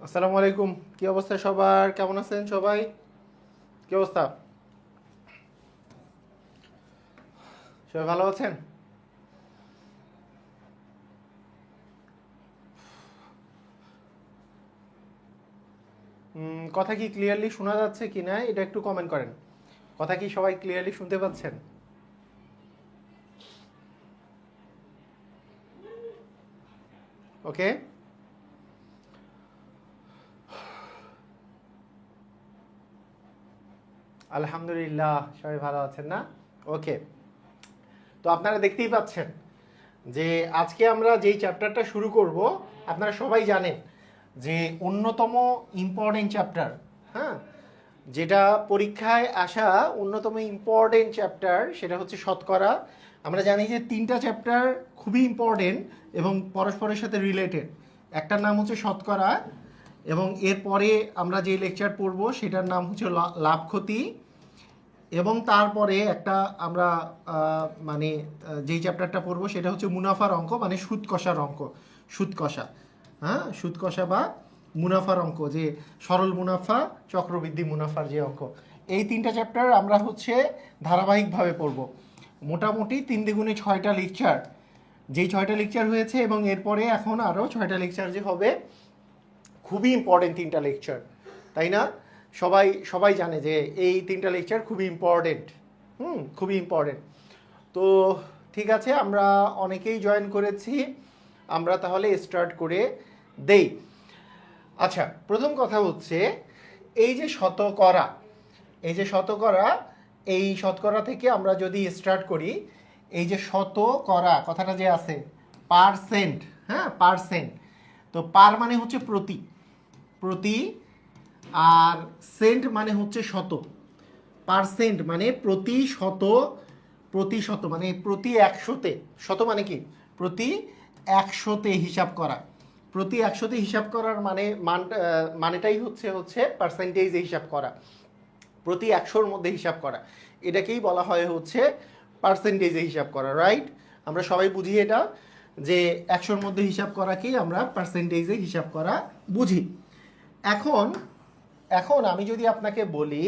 আসসালামু আলাইকুম। কি অবস্থা সবার? কেমন আছেন সবাই? কি অবস্থা? সবাই ভালো আছেন? কথা কি ক্লিয়ারলি শোনা যাচ্ছে কি না এটা একটু কমেন্ট করেন। কথা কি সবাই ক্লিয়ারলি শুনতে পাচ্ছেন? ওকে। আলহামদুলিল্লাহ সবাই ভালো আছেন না? ওকে। তো আপনারা দেখতেই পাচ্ছেন যে আজকে আমরা যেই চ্যাপ্টারটা শুরু করব, আপনারা সবাই জানেন যে অন্যতম ইম্পর্টেন্ট চ্যাপ্টার, হ্যাঁ, যেটা পরীক্ষায় আসা অন্যতম ইম্পর্টেন্ট চ্যাপ্টার সেটা হচ্ছে শতকরা। আমরা জানি যে তিনটা চ্যাপ্টার খুবই ইম্পর্টেন্ট এবং পরস্পরের সাথে রিলেটেড। একটার নাম হচ্ছে শতকরা, এবং এরপরে আমরা যে লেকচার পড়ব সেটার নাম হচ্ছে লাভ ক্ষতি, এবং তারপরে একটা আমরা মানে যেই চ্যাপ্টারটা পড়বো সেটা হচ্ছে মুনাফার অঙ্ক, মানে সুদ কষার অঙ্ক। সুদ কষা, হ্যাঁ, সুদ কষা বা মুনাফার অঙ্ক, যে সরল মুনাফা চক্রবৃদ্ধি মুনাফার যে অঙ্ক। এই তিনটা চ্যাপ্টার আমরা হচ্ছে ধারাবাহিকভাবে পড়ব। মোটামুটি 3 × 6টা লেকচার, যেই 6টা লেকচার হয়েছে এবং এরপরে এখন আরও 6টা লেকচার যে হবে, খুবই ইম্পর্টেন্ট 3টা লেকচার, তাই না? সবাই সবাই জানে যে এই 3টা লেকচার খুবই ইম্পর্টেন্ট। খুবই ইম্পর্টেন্ট। তো ঠিক আছে, আমরা অনেকেই জয়েন করেছি, আমরা তাহলে স্টার্ট করে দেই। আচ্ছা, প্রথম কথা হচ্ছে এই যে শতকরা, এই যে শতকরা, এই শতকরা থেকে আমরা যদি স্টার্ট করি, এই যে শতকরা কথাটা যে আছে, পারসেন্ট, হ্যাঁ, পারসেন্ট। তো পার মানে হচ্ছে প্রতি, প্রতি, আর সেন্ট মানে হচ্ছে শত। পার্সেন্ট মানে প্রতি শত, প্রতি শত মানে প্রতি একশোতে। শত মানে কি? প্রতি একশোতে হিসাব করা। প্রতি একশোতে হিসাব করার মানে মানেটাই হচ্ছে হচ্ছে পার্সেন্টেজে হিসাব করা, প্রতি একশোর মধ্যে হিসাব করা। এটাকেই বলা হয় হচ্ছে পার্সেন্টেজে হিসাব করা, রাইট? আমরা সবাই বুঝি এটা, যে একশোর মধ্যে হিসাব করাকেই আমরা পার্সেন্টেজে হিসাব করা বুঝি। এখন এখন আমি যদি আপনাকে বলি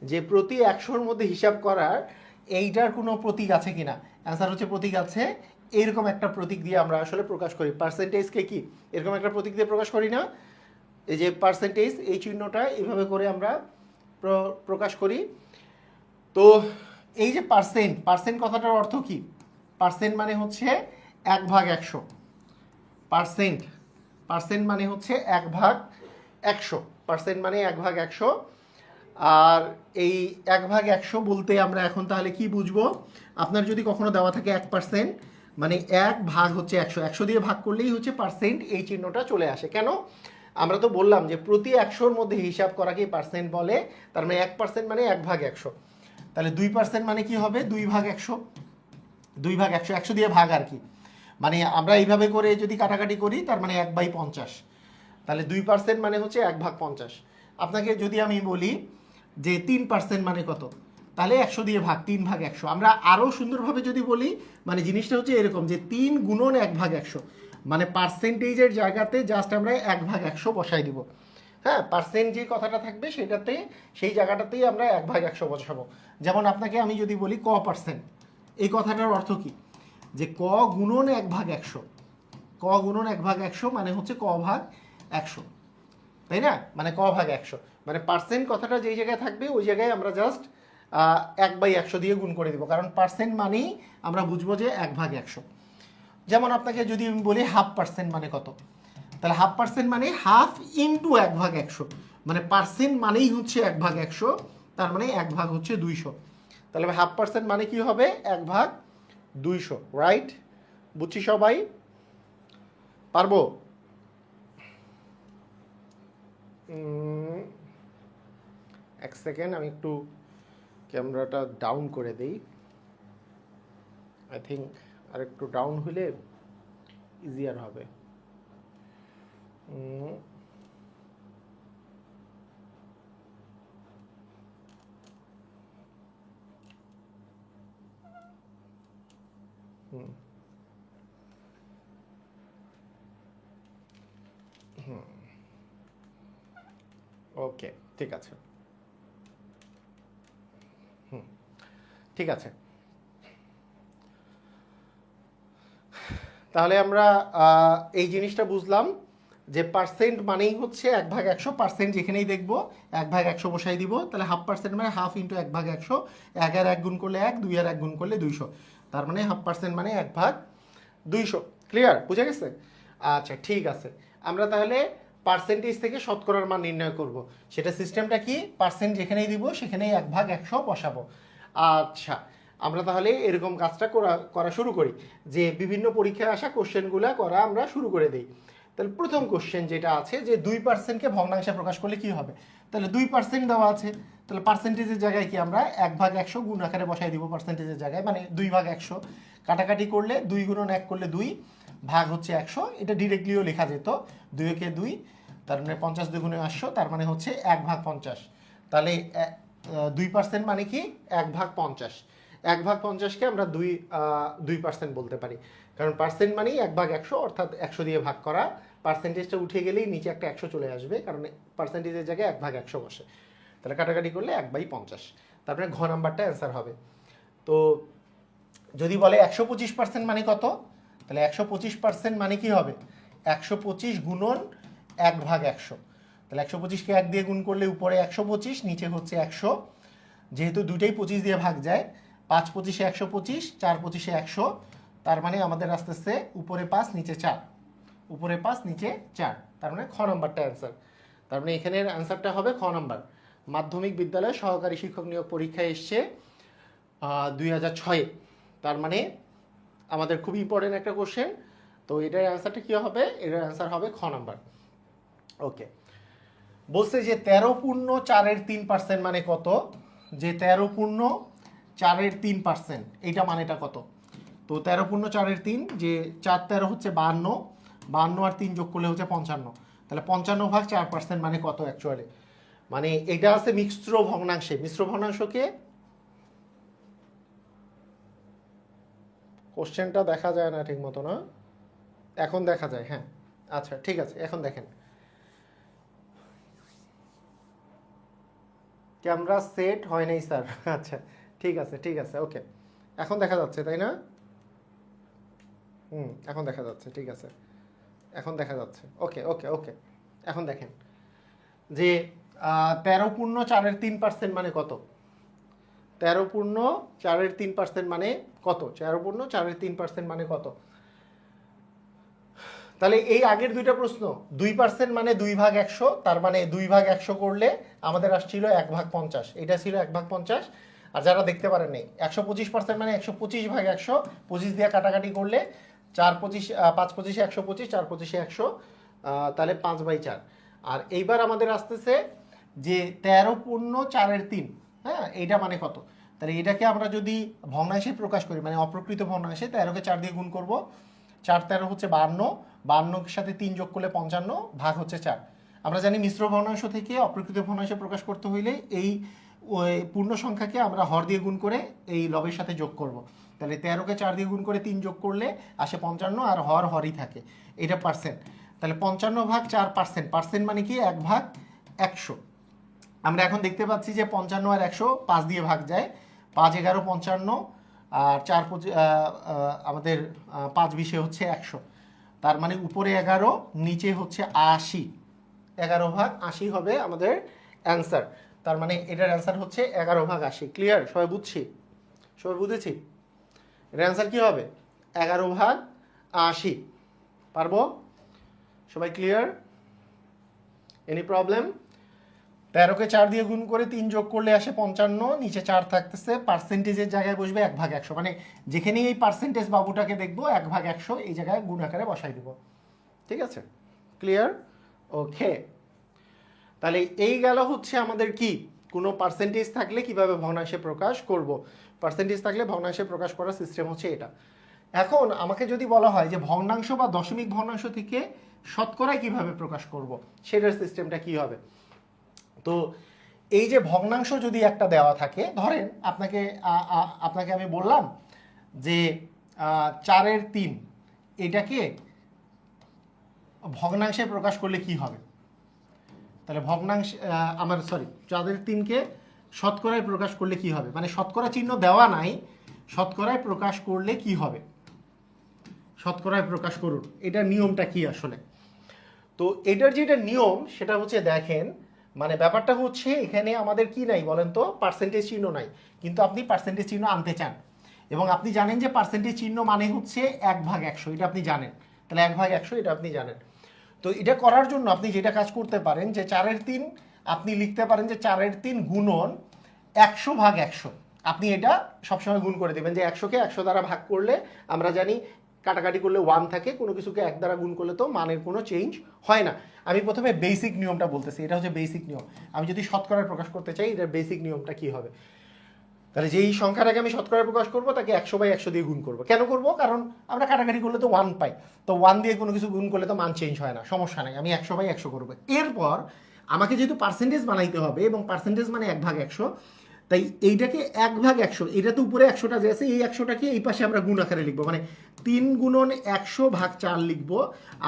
যে প্রতি একশোর মধ্যে হিসাব করার এইটার কোনো প্রতীক আছে কিনা, অ্যান্সার হচ্ছে প্রতীক আছে। এইরকম একটা প্রতীক দিয়ে আমরা আসলে প্রকাশ করি পার্সেন্টেজকে। কি এরকম একটা প্রতীক দিয়ে প্রকাশ করি না? এই যে পার্সেন্টেজ, এই চিহ্নটা এইভাবে করে আমরা প্রকাশ করি। তো এই যে পার্সেন্ট, পার্সেন্ট কথাটার অর্থ কি? পার্সেন্ট মানে হচ্ছে 1/100। পার্সেন্ট, পার্সেন্ট মানে হচ্ছে 1/100। পার্সেন্ট মানে 1/100। আর এই 1/100 বলতে আমরা এখন তাহলে কি বুঝবো? আপনার যদি কখনো দেওয়া থাকে 1%, মানে 1 ভাগ হচ্ছে 100, 100 দিয়ে ভাগ করলেই হচ্ছে পার্সেন্ট, এই চিহ্নটা চলে আসে। কেন? আমরা তো বললাম যে প্রতি 100-র মধ্যে হিসাব করাকে পার্সেন্ট বলে। তার মানে 1% মানে 1/100। তাহলে 2% মানে কি হবে? 2/100। 2/100, 100 দিয়ে ভাগ আর কি, মানে আমরা এইভাবে করে যদি কাটাকাটি করি তার মানে 1/50। তাহলে 2% মানে হচ্ছে 1/50। আপনাকে যদি আমি বলি যে 3% মানে কত, তাহলে 100 দিয়ে ভাগ, 3/100। আমরা আরও সুন্দরভাবে যদি বলি, মানে জিনিসটা হচ্ছে এরকম যে 3 × 1/100, মানে পার্সেন্টেজের জায়গাতে জাস্ট আমরা 1/100 বসাই দিব। হ্যাঁ, পার্সেন্ট যে কথাটা থাকবে সেটাতে, সেই জায়গাটাতেই আমরা 1/100 বসাবো। যেমন আপনাকে আমি যদি বলি ক%, এই কথাটার অর্থ কি? যে ক গুণন 1/100। ক গুণন 1/100 মানে হচ্ছে ক/100, তাই না? মানে ক/100, মানে পার্সেন্ট কথাটা যেই জায়গায় থাকবে ওই জায়গায় আমরা জাস্ট 1/100 দিয়ে গুণ করে দিব, কারণ পার্সেন্ট মানেই আমরা বুঝবো যে 1/100। যেমন আপনাকে যদি আমি বলি 1/2% মানে কত, তাহলে 1/2% মানে 1/2 × 1/100, মানে পার্সেন্ট মানেই হচ্ছে 1/100, তার মানে 1 ভাগ হচ্ছে 200। তাহলে 1/2% মানে কি হবে? 1/200, রাইট? বুঝছি সবাই? পারবো? এক সেকেন্ড, আমি একটু ক্যামেরাটা ডাউন করে দিই। আই থিঙ্ক আর একটু ডাউন হলে ইজিয়ার হবে। ওকে, ঠিক আছে, ঠিক আছে। তাহলে আমরা এই জিনিসটা বুঝলাম যে পার্সেন্ট মানেই হচ্ছে 1/100, পার্সেন্ট যেখানেই দেখবো 1/100 বসাই দিব, তাহলে 1/2% মানে 1/2 ইন্টু 1/100, 1 আর 1 গুণ করলে 1, 2 আর 1 গুণ করলে 200, তার মানে 1/2% মানে 1/200। ক্লিয়ার, বুঝে গেছে? আচ্ছা, ঠিক আছে। আমরা তাহলে পার্সেন্টেজ থেকে শতকরার মান নির্ণয় করব। সেটা সিস্টেমটা কি, পার্সেন্ট যেখানেই দিব সেখানেই 1/100 বসাবো। আচ্ছা, আমরা তাহলে এরকম কাজটা করা শুরু করি, যে বিভিন্ন পরীক্ষায় আসা কোশ্চেনগুলো করা আমরা শুরু করে দিই। তাহলে প্রথম কোশ্চেন যেটা আছে যে 2%কে ভগ্নাংশে প্রকাশ করলে কি হবে, তাহলে 2% দেওয়া আছে, তাহলে পার্সেন্টেজের জায়গায় কি আমরা 1/100 গুণ আকারে বসাই দিব পার্সেন্টেজের জায়গায়, মানে 2/100। কাটাকাটি করলে 2 গুণন 1 করলে 2, ভাগ হচ্ছে 100, এটা ডিরেক্টলিও লেখা যেত 2 কে 2, তার মানে 50 2 800, তার মানে হচ্ছে 1/50। তাহলে 2% মানে কি 1/50, 1/50কে আমরা 2% বলতে পারি, কারণ পার্সেন্ট মানেই 1/100, অর্থাৎ 100 দিয়ে ভাগ করা, পার্সেন্টেজটা উঠে গেলেই নিচে একটা 100 চলে আসবে, কারণ পার্সেন্টেজের জায়গায় 1/100 বসে। তাহলে কাটাকাটি করলে 1/50, তারপরে ঘ নাম্বারটা অ্যান্সার হবে। তো যদি বলে 125% মানে কত, তাহলে 125% মানে কি হবে, 125 গুণন 1/100। তাহলে 125কে 1 দিয়ে গুণ করলে উপরে 125, নিচে হচ্ছে 100, যেহেতু দুইটাই 25 দিয়ে ভাগ যায়, 5 25-এ 125, 4 25-এ 100, তার মানে আমাদের আসতেছে উপরে 5 নিচে 4, উপরে 5 নিচে 4, তার মানে খ নাম্বারটা অ্যান্সার। তার মানে এখানের অ্যান্সারটা হবে খ নাম্বার। মাধ্যমিক বিদ্যালয়ে সহকারী শিক্ষক নিয়োগ পরীক্ষায় এসছে 2006-এ, তার মানে আমাদের খুব ইম্পর্টেন্ট একটা কোশ্চেন। তো এটার অ্যান্সারটা কী হবে, এটার অ্যান্সার হবে খ নাম্বার। ওকে, বলছে যে 13.4% মানে কত, যে 13.4%, এইটা মানেটা কত। তো 13.4, যে 4 13 হচ্ছে 52, 52 আর 3 যোগ করলে হচ্ছে 55, তাহলে 55/4% মানে কত অ্যাকচুয়ালি, মানে এটা আছে মিশ্র ভগ্নাংশে। মিশ্র ভগ্নাংশকে কোশ্চেনটা দেখা যায় না ঠিক মতো না, এখন দেখা যায়, হ্যাঁ আচ্ছা ঠিক আছে, এখন দেখেন। ক্যামেরা সেট হয় নাই স্যার, আচ্ছা ঠিক আছে, ঠিক আছে, ওকে, এখন দেখা যাচ্ছে তাই না? এখন দেখা যাচ্ছে, ঠিক আছে, এখন দেখা যাচ্ছে, ওকে ওকে ওকে। এখন দেখেন যে 13.4% মানে কত, 13.4% মানে কত, 13.4% মানে কত। তাহলে এই আগের দুইটা প্রশ্ন, 2% মানে 2/100, তার মানে 2/100 করলে আমাদের আসছিল 1/50, এটা ছিল 1/50। আর যারা দেখতে পারেন নাই, 125% মানে 125/100, 25 দিয়ে কাটাকাটি করলে 4 25 5 25-এ 125, 4 25-এ 100, তাহলে 5/4। আর এইবার আমাদের আসতেছে যে 13.4, হ্যাঁ এইটা মানে কত। তাহলে এটাকে আমরা যদি ভগ্নাংশে প্রকাশ করি, মানে অপ্রকৃত ভগ্নাংশে, 13কে 4 দিয়ে গুণ করব, 4 13 হচ্ছে 52, 52-এর সাথে 3 যোগ করলে 55, ভাগ হচ্ছে 4। আমরা জানি মিশ্র ভগ্নাংশ থেকে অপ্রকৃত ভগ্নাংশে প্রকাশ করতে হইলে এই পূর্ণ সংখ্যাকে আমরা হর দিয়ে গুণ করে এই লবের সাথে যোগ করব। তাহলে 13কে 4 দিয়ে গুণ করে 3 যোগ করলে আসে 55, আর হরই থাকে, এটা পার্সেন্ট। তাহলে 55/4%, পার্সেন্ট মানে কি 1/100। আমরা এখন দেখতে পাচ্ছি যে 55 আর 100 5 দিয়ে ভাগ যায়, 5 11 55, আর 4 আমাদের 5 20-এ হচ্ছে 100, তার মানে উপরে 11 নিচে হচ্ছে 80, 11/80 হবে আমাদের অ্যান্সার। তার মানে এটার অ্যান্সার হচ্ছে 11/80। ক্লিয়ার, সবাই বুঝছি, সবাই বুঝেছি? এটার অ্যান্সার কি হবে 11/80। পারবো? সবাই ক্লিয়ার? Any problem? 13কে 4 দিয়ে গুণ করে 3 যোগ করলে আসে 55, নিচে 4 থাকতেছে, পার্সেন্টেজের জায়গায় বসবে 1/100, মানে যেখানেই এই পার্সেন্টেজ বাবুটাকে দেখবো 1/100 এই জায়গায় গুণ আকারে বসাই দিব। ঠিক আছে, ক্লিয়ার? ওকে, তাহলে এই গেল হচ্ছে আমাদের কি, কোনো পার্সেন্টেজ থাকলে কিভাবে ভগ্নাংশে প্রকাশ করব। পার্সেন্টেজ থাকলে ভগ্নাংশে প্রকাশ করার সিস্টেম হচ্ছে এটা। এখন আমাকে যদি বলা হয় যে ভগ্নাংশ বা দশমিক ভগ্নাংশ থেকে শতকরায় কিভাবে প্রকাশ করব, সেটার সিস্টেমটা কি হবে। তো এই যে ভগ্নাংশ যদি একটা দেওয়া থাকে, ধরেন আপনাকে আমি বললাম যে 4/3, এটাকে ভগ্নাংশে প্রকাশ করলে কি হবে। তাহলে ভগ্নাংশ আমার সরি 4/3কে শতকরায় প্রকাশ করলে কি হবে, মানে শতকরা চিহ্ন দেওয়া নাই, শতকরায় প্রকাশ করলে কি হবে, শতকরায় প্রকাশ করুন, এটার নিয়মটা কি আসলে। তো এটার যেটা নিয়ম সেটা হচ্ছে দেখেন, মানে ব্যাপারটা হচ্ছে এখানে আমাদের কি নাই বলেন তো, পার্সেন্টেজ চিহ্ন নাই, কিন্তু আপনি পার্সেন্টেজ চিহ্ন আনতে চান এবং আপনি জানেন যে পার্সেন্টেজ চিহ্ন মানে হচ্ছে 1/100, এটা আপনি জানেন, তাহলে 1/100 এটা আপনি জানেন। তো এটা করার জন্য আপনি যেটা কাজ করতে পারেন যে 4/3 আপনি লিখতে পারেন যে 4/3 গুণন 100/100, আপনি এটা সবসময় গুণ করে দেবেন যে 100কে 100 দ্বারা ভাগ করলে আমরা জানি কাটাকাটি করলে 1 থাকে, কোনো কিছুকে 1 দ্বারা গুণ করলে তো মানের কোনো চেঞ্জ হয় না। আমি প্রথমে বেসিক নিয়মটা বলতেছি, এটা হচ্ছে বেসিক নিয়ম। আমি যদি শতকরায় প্রকাশ করতে চাই এটার বেসিক নিয়মটা কি হবে, তাহলে যেই সংখ্যাটাকে আমি শতকরায় প্রকাশ করবো তাকে 100/100 দিয়ে গুণ করবো। কেন করবো, কারণ আমরা কাটাকাটি করলে তো 1 পাই, তো 1 দিয়ে কোনো কিছু গুণ করলে তো মান চেঞ্জ হয় না, সমস্যা নাই, আমি 100/100 করবো। এরপর আমাকে যেহেতু পার্সেন্টেজ বানাইতে হবে এবং পার্সেন্টেজ মানে 1/100, তাই এইটাকে 1/100, এটা তো উপরে 100টা যে আছে এই 100টাকে এই পাশে আমরা গুণ আকারে লিখবো, মানে 3 গুণন 100/4 লিখবো,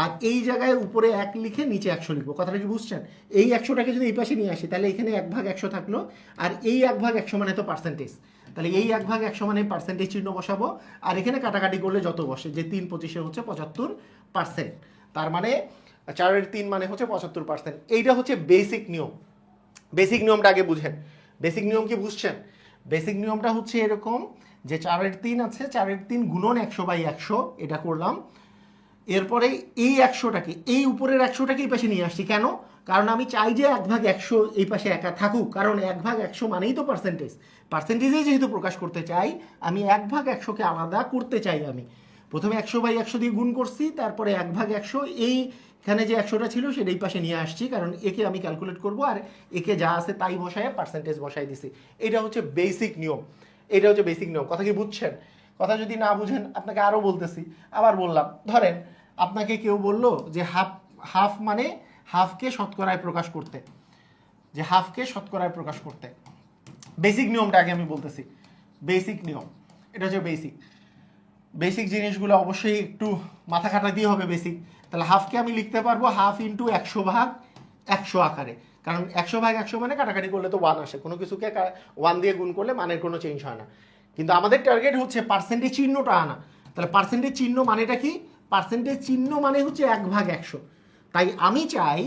আর এই জায়গায় উপরে 1 লিখে নিচে 100 লিখবো। কথাটা কি বুঝছেন? এই 100টাকে যদি এই পাশে নিয়ে আসি তাহলে এখানে 1/100 থাকলো, আর এই 1/100 মানে তো পার্সেন্টেজ, তাহলে এই 1/100 মানে পার্সেন্টেজ চিহ্ন বসাবো, আর এখানে কাটাকাটি করলে যত বসে, যে 3/25 হচ্ছে 75%, তার মানে 4/3 মানে হচ্ছে 75%। এইটা হচ্ছে বেসিক নিয়ম। বেসিক নিয়মটা আগে বুঝেন, বেসিক নিয়ম কি বুঝছেন? বেসিক নিয়মটা হচ্ছে এরকম যে 4/3 আছে, 4/3 গুণন 100/100 এটা করলাম, এরপরে এই 100টাকে এই উপরের 100টাকে এই পাশে নিয়ে আসছি। কেন? কারণ আমি চাই যে 1/100 এই পাশে একা থাকুক, কারণ 1/100 মানেই তো পার্সেন্টেজ, পার্সেন্টেজেই যেহেতু প্রকাশ করতে চাই আমি 1/100কে আলাদা করতে চাই। আমি প্রথমে 100/100 দিয়ে গুণ করছি, তারপরে 1/100 এইখানে যে 100টা ছিল সেটা এই পাশে নিয়ে আসছি, কারণ একে আমি ক্যালকুলেট করব আর একে যা আছে তাই বসায় পার্সেন্টেজ বসাই দিছি। এটা হচ্ছে বেসিক নিয়ম, এটা হচ্ছে বেসিক নিয়ম। কথা কি বুঝছেন? কথা যদি না বুঝেন আপনাকে আরও বলতেছি, আবার বললাম, ধরেন আপনাকে কেউ বলল যে হাফ মানে হাফকে শতকরায় প্রকাশ করতে, যে হাফকে শতকরায় প্রকাশ করতে, বেসিক নিয়মটা আগে আমি বলতেছি, বেসিক নিয়ম এটা হচ্ছে বেসিক। বেসিক জিনিসগুলো অবশ্যই একটু মাথা খাটাতেই হবে বেসিক। তাহলে হাফকে আমি লিখতে পারবো হাফ ইন্টু 100/100 আকারে, কারণ 100/100 মানে কাটাকাটি করলে তো 1 আসে, কোনো কিছুকে 1 দিয়ে গুণ করলে মানের কোনো চেঞ্জ হয় না, কিন্তু আমাদের টার্গেট হচ্ছে পার্সেন্টেজ চিহ্নটা আনা। তাহলে পার্সেন্টেজ চিহ্ন মানেটা কি? পার্সেন্টেজ চিহ্ন মানে হচ্ছে 1/100। তাই আমি চাই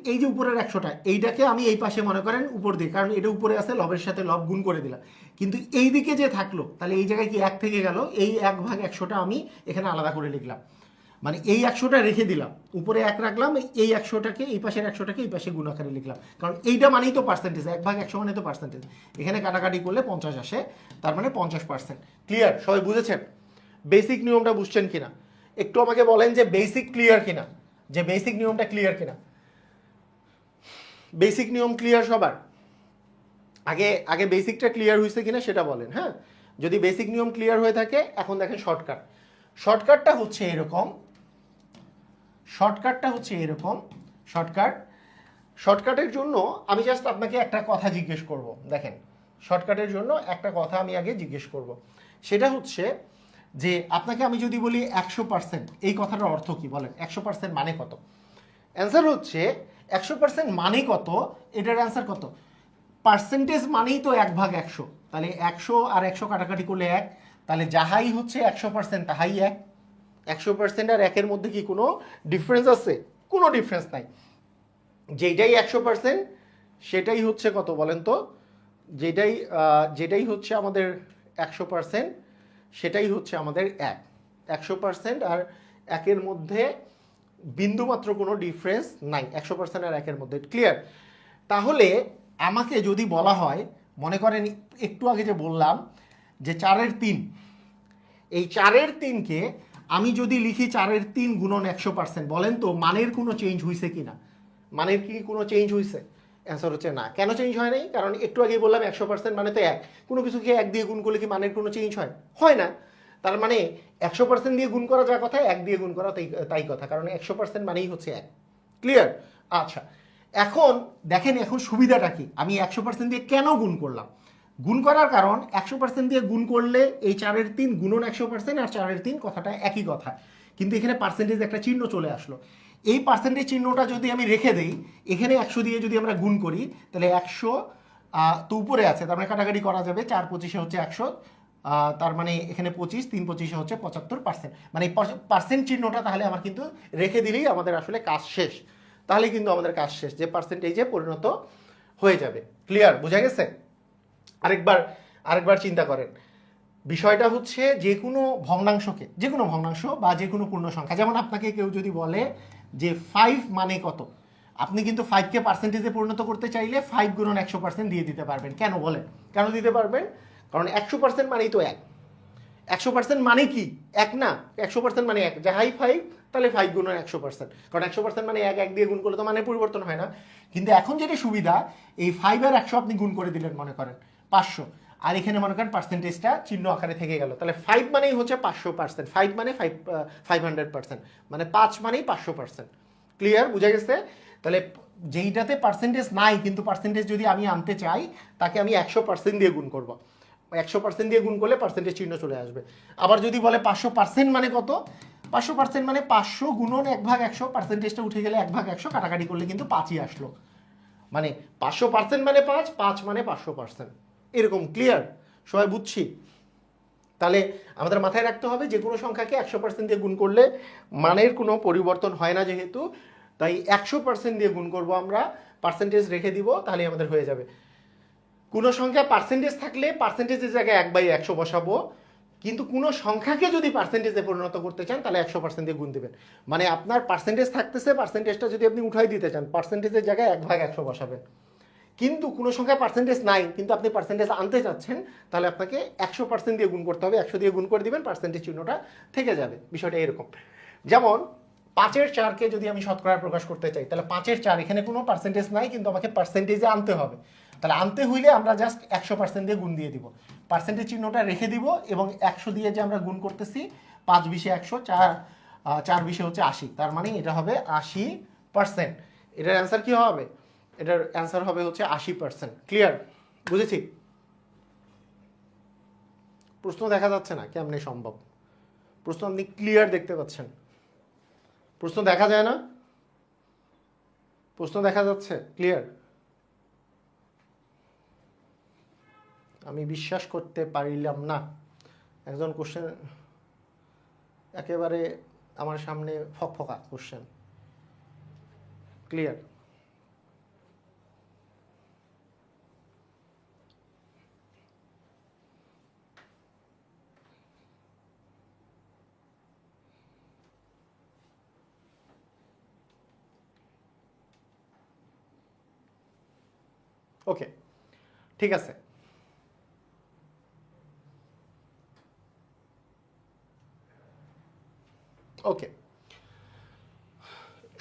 এই যে উপরের 100টা এইটাকে আমি এই পাশে মনে করেন উপর দিকে, কারণ এটা উপরে আছে লবের সাথে লব গুণ করে দিলাম, কিন্তু এই দিকে যে থাকলো তাহলে এই জায়গায় কি 1 থেকে গেল, এই 1/100টা আমি এখানে আলাদা করে লিখলাম, মানে এই 100টা রেখে দিলাম, উপরে 1 রাখলাম, এই 100টাকে এই পাশের 100টাকে এই পাশে গুণ আকারে লিখলাম, কারণ এইটা মানেই তো পার্সেন্টেজ, 1/100 মানে তো পার্সেন্টেজ। এখানে কাটাকাটি করলে 50 আসে, তার মানে 50%। ক্লিয়ার? সবাই বুঝেছেন? বেসিক নিয়মটা বুঝছেন কিনা একটু আমাকে বলেন যে বেসিক ক্লিয়ার কিনা, যে বেসিক নিয়মটা ক্লিয়ার কিনা। বেসিক নিয়ম ক্লিয়ার সবার? আগে আগে বেসিকটা ক্লিয়ার হয়েছে কিনা সেটা বলেন। হ্যাঁ, যদি বেসিক নিয়ম ক্লিয়ার হয়ে থাকে এখন দেখেন শর্টকাট। শর্টকাটটা হচ্ছে এরকম, শর্টকাটের জন্য আমি জাস্ট আপনাকে একটা কথা জিজ্ঞেস করব। দেখেন, শর্টকাটের জন্য একটা কথা আমি আগে জিজ্ঞেস করব, সেটা হচ্ছে যে আপনাকে আমি যদি বলি 100%, এই কথাটার অর্থ কি বলেন? 100% মানে কত? অ্যান্সার হচ্ছে 100% মানে কত, এটার অ্যান্সার কত? পার্সেন্টেজ মানেই তো 1/100, তাহলে 100 আর 100 কাটাকাটি করলে 1, তাহলে যাহাই হচ্ছে 100% তাহাই 1। 100% আর 1-এর মধ্যে কি কোনো ডিফারেন্স আছে? কোনো ডিফারেন্স নাই। যেটাই 100% সেটাই হচ্ছে কত বলেন তো? যেটাই হচ্ছে আমাদের 100% সেটাই হচ্ছে আমাদের 1। 100% আর 1-এর মধ্যে বিন্দুমাত্র কোনো ডিফারেন্স নাই, 100% আর 1-এর মধ্যে। ক্লিয়ার? তাহলে আমাকে যদি বলা হয়, মনে করেন একটু আগে যে বললাম যে 4/3, এই 4/3কে আমি যদি লিখি 4/3 গুণন 100%, বলেন তো মানের কোনো চেঞ্জ হয়েছে কিনা? মানের কি কোনো চেঞ্জ হয়েছে? অ্যান্সার হচ্ছে না। কেন চেঞ্জ হয় নাই? কারণ একটু আগে বললাম 100% মানে তো 1, কোনো কিছুকে 1 দিয়ে গুণ করলে কি মানের কোনো চেঞ্জ হয়? হয় না। তার মানে 100% দিয়ে গুণ করা যা কথা, 1 দিয়ে গুণ করা তাই কথা, কারণ 100% মানেই হচ্ছে 1। ক্লিয়ার? আচ্ছা, এখন দেখেন এখন সুবিধাটা কি, আমি 100% দিয়ে কেন গুণ করলাম? গুণ করার কারণ 100% দিয়ে গুণ করলে এই 4/3 গুণন 100% আর 4/3 কথাটা একই কথা, কিন্তু এখানে পার্সেন্টেজ একটা চিহ্ন চলে আসলো। এই পার্সেন্টেজ চিহ্নটা যদি আমি রেখে দেই, এখানে 100 দিয়ে যদি আমরা গুণ করি, তাহলে 100 তো উপরে আছে, তার মানে কাটাকাটি করা যাবে, 4 25 হচ্ছে 100, তার মানে এখানে 25, 3 25 হচ্ছে 75%। মানে এই পার্সেন্ট চিহ্নটা তাহলে আমার কিন্তু রেখে দিলেই আমাদের আসলে কাজ শেষ, তাহলে কিন্তু আমাদের কাজ শেষ, যে পরিণত হয়ে যাবে। ক্লিয়ার, বোঝা গেছে? আরেকবার চিন্তা করেন, বিষয়টা হচ্ছে যে কোনো ভগ্নাংশ বা যে কোনো পূর্ণ সংখ্যা, যেমন আপনাকে কেউ যদি বলে যে 5 মানে কত, আপনি কিন্তু 5কে পার্সেন্টেজে পরিণত করতে চাইলে 5 গুণন 100% দিয়ে দিতে পারবেন। কেন বলেন? কেন দিতে পারবেন? কারণ 100% মানেই তো 1। 100% মানে কি? 1 না, 100% মানে 1, যাহাই 5 তাহলে 5 গুণন 100%, কারণ 100% মানে 1 দিয়ে গুণ করলে তো মানে পরিবর্তন হয় না। কিন্তু এখন যেটা সুবিধা, এই 5 আর 100 আপনি গুণ করে দিলেন মনে করেন 500, আর এখানে মনে করেন পার্সেন্টেজটা চিহ্ন আকারে থেকে গেল, তাহলে 5 মানেই হচ্ছে 500%, 5 মানে 500%, মানে 5 মানেই 500%। ক্লিয়ার, বুঝা গেছে? তাহলে যেইটাতে পার্সেন্টেজ নাই কিন্তু পার্সেন্টেজ যদি আমি আনতে চাই, তাকে আমি 100% দিয়ে গুণ করব। 100% দিয়ে গুণ করলে পার্সেন্টেজ চিহ্ন চলে আসবে। আবার যদি বলে 500% মানে কত, 500% মানে 500 গুণন 1/100, পার্সেন্টেজটা উঠে গেলে 1/100, কাটাকাটি করলে কিন্তু 5ই আসলো। মানে 500% মানে 5, 5 মানে 500%, এরকম। ক্লিয়ার, সবাই বুঝছি? তাহলে আমাদের মাথায় রাখতে হবে যে কোনো সংখ্যাকে 100% দিয়ে গুণ করলে মানের কোনো পরিবর্তন হয় না, যেহেতু তাই 100% দিয়ে গুণ করব আমরা, পার্সেন্টেজ রেখে দিব, তাহলে আমাদের হয়ে যাবে। কোনো সংখ্যা পার্সেন্টেজ থাকলে পার্সেন্টেজের জায়গায় 1/100 বসাবো, কিন্তু কোনো সংখ্যাকে যদি পার্সেন্টেজে পরিণত করতে চান তাহলে 100% দিয়ে গুণ দেবেন। মানে আপনার পার্সেন্টেজ থাকতেছে, পার্সেন্টেজটা যদি আপনি উঠাই দিতে চান, পার্সেন্টেজের জায়গায় 1/100 বসাবেন। কিন্তু কোনো সংখ্যা পার্সেন্টেজ নাই কিন্তু আপনি পার্সেন্টেজ আনতে চাচ্ছেন, তাহলে আপনাকে 100% দিয়ে গুণ করতে হবে, 100 দিয়ে গুণ করে দিবেন, পার্সেন্টেজ চিহ্নটা থেকে যাবে। বিষয়টা এরকম। যেমন 5-এর 4কে যদি আমি শতকরায় প্রকাশ করতে চাই, তাহলে 5-এর 4, এখানে কোনো পার্সেন্টেজ নাই কিন্তু আমাকে পার্সেন্টেজে আনতে হবে। তাহলে আনতে হইলে আমরা জাস্ট 100% দিয়ে গুণ দিয়ে দিব, পার্সেন্টেজ চিহ্নটা রেখে দিব, এবং 100 দিয়ে যে আমরা গুণ করতেছি, 5 20 100, 4 20 হচ্ছে 80, তার মানে এটা হবে 80%। এটার অ্যান্সার কি হবে? এটার অ্যান্সার হবে হচ্ছে 80%। ক্লিয়ার, বুঝেছি? প্রশ্ন দেখা যাচ্ছে না, কেমনে সম্ভব? প্রশ্ন আপনি ক্লিয়ার দেখতে পাচ্ছেন? প্রশ্ন দেখা যায় না? প্রশ্ন দেখা যাচ্ছে ক্লিয়ার? আমি বিশ্বাস করতে পারিলাম না, একজন কোশ্চেন একেবারে আমার সামনে ফকফকা কোশ্চেন। ক্লিয়ার? ওকে, ঠিক আছে। ওকে,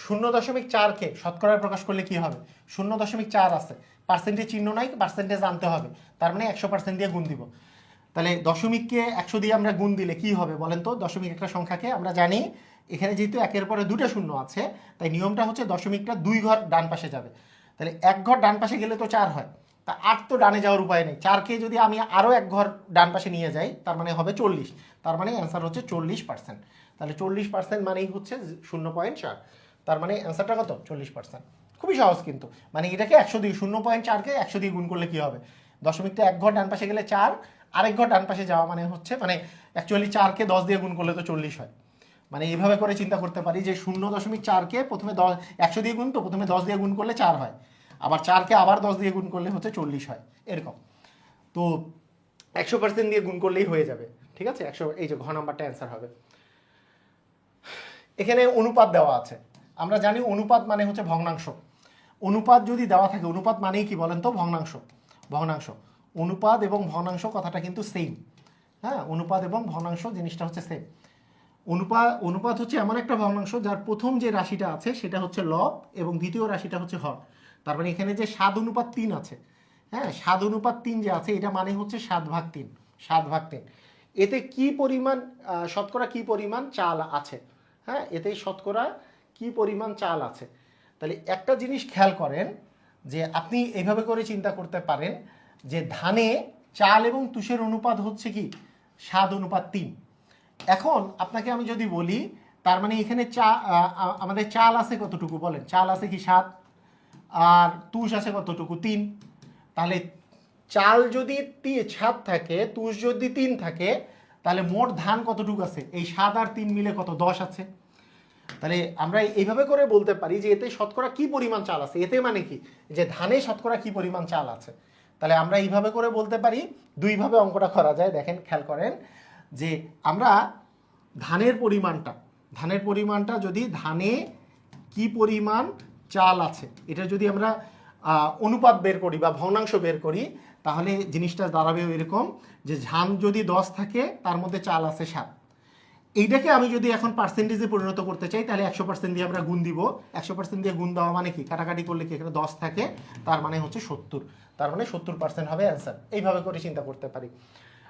0.4কে শতকরায় প্রকাশ করলে কি হবে? 0.4 আছে, পার্সেন্টেজ চিহ্ন নাই, পার্সেন্টেজ আনতে হবে, তার মানে 100% দিয়ে গুণ দিব। তাহলে দশমিককে 100 দিয়ে আমরা গুণ দিলে কি হবে বলেন তো? দশমিক একটা সংখ্যাকে আমরা জানি এখানে যেহেতু একের পরে দুটো শূন্য আছে, তাই নিয়মটা হচ্ছে দশমিকটা 2 ঘর ডান পাশে যাবে। তাহলে 1 ঘর ডান পাশে গেলে তো 4 হয়, তা 8 তো ডানে যাওয়ার উপায় নেই, 4কে যদি আমি আরও 1 ঘর ডান পাশে নিয়ে যাই, তার মানে হবে 40, তার মানে অ্যান্সার হচ্ছে 40%। তাহলে 40% মানেই হচ্ছে 0.4, তার মানে অ্যান্সারটা কত? 40%। খুবই সহজ কিন্তু, মানে এটাকে 100 দিয়ে, 0.4কে 100 দিয়ে গুণ করলে কি হবে? দশমিকটা 1 ঘর ডান পাশে গেলে 4, আরেক ঘর ডান পাশে যাওয়া মানে হচ্ছে, মানে অ্যাকচুয়ালি 4কে 10 দিয়ে গুণ করলে তো 40 হয়। মানে এইভাবে করে চিন্তা করতে পারি যে 0.4কে প্রথমে 100 দিয়ে গুণ, তো প্রথমে 10 দিয়ে গুণ করলে 4 হয়, আবার 4কে আবার 10 দিয়ে গুণ করলে হচ্ছে 40 হয়, এরকম। তো 100% দিয়ে গুণ করলেই হয়ে যাবে, ঠিক আছে? 100, এই যে ঘ নাম্বারটা অ্যান্সার হবে। এখানে অনুপাত দেওয়া আছে, আমরা জানি অনুপাত মানে হচ্ছে ভগ্নাংশ। অনুপাত যদি দেওয়া থাকে, অনুপাত মানেই কি বলেন তো? ভগ্নাংশ। ভগ্নাংশ, অনুপাত এবং ভগ্নাংশ কথাটা কিন্তু সেম। হ্যাঁ, অনুপাত এবং ভগ্নাংশ জিনিসটা হচ্ছে সেম। অনুপাত হচ্ছে এমন একটা ভগ্নাংশ যার প্রথম যে রাশিটা আছে সেটা হচ্ছে লব এবং দ্বিতীয় রাশিটা হচ্ছে হর। তার মানে এখানে যে 7:3 আছে, হ্যাঁ 7:3 যে আছে, এটা মানে হচ্ছে 7/3, 7/3। এতে কি পরিমাণ শতকরা কি পরিমাণ চাল আছে? হ্যাঁ, এতে শতকরা কি পরিমাণ চাল আছে? তাহলে একটা জিনিস খেয়াল করেন, যে আপনি এইভাবে করে চিন্তা করতে পারেন যে ধানে চাল এবং তুষের অনুপাত হচ্ছে কি 7:3। এখন আপনাকে আমি যদি বলি তার মানে এখানে আমাদের চাল আছে কতটুকু বলেন, চাল আছে কি 7, আর তুষ আছে কতটুকু 3। তাহলে চাল যদি 7 থাকে, তুষ যদি 3 থাকে, তাহলে মোট ধান কতটুকু আছে, এই 7 আর 3 মিলে কত 10 আছে। তাহলে আমরা এইভাবে করে বলতে পারি যে এতে শতকরা কি পরিমাণ চাল আছে, এতে মানে কি যে ধানে শতকরা কি পরিমাণ চাল আছে। তাহলে আমরা এইভাবে করে বলতে পারি, দুইভাবে অঙ্কটা করা যায়। দেখেন খেয়াল করেন যে আমরা ধানের পরিমাণটা যদি ধানে কি পরিমাণ চাল আছে এটা যদি আমরা অনুপাত বের করি বা ভগ্নাংশ বের করি, তাহলে জিনিসটা দাঁড়াবে এরকম যে ধান যদি 10 থাকে তার মধ্যে চাল আছে 7। এইটাকে আমি যদি এখন পার্সেন্টেজে পরিণত করতে চাই, তাহলে 100% দিয়ে আমরা গুণ দিব। 100% দিয়ে গুণ দেওয়া মানে কি, কাটাকাটি করলে কি এখানে 10 থাকে, তার মানে হচ্ছে 70, তার মানে 70% হবে অ্যান্সার। এইভাবে করে চিন্তা করতে পারি।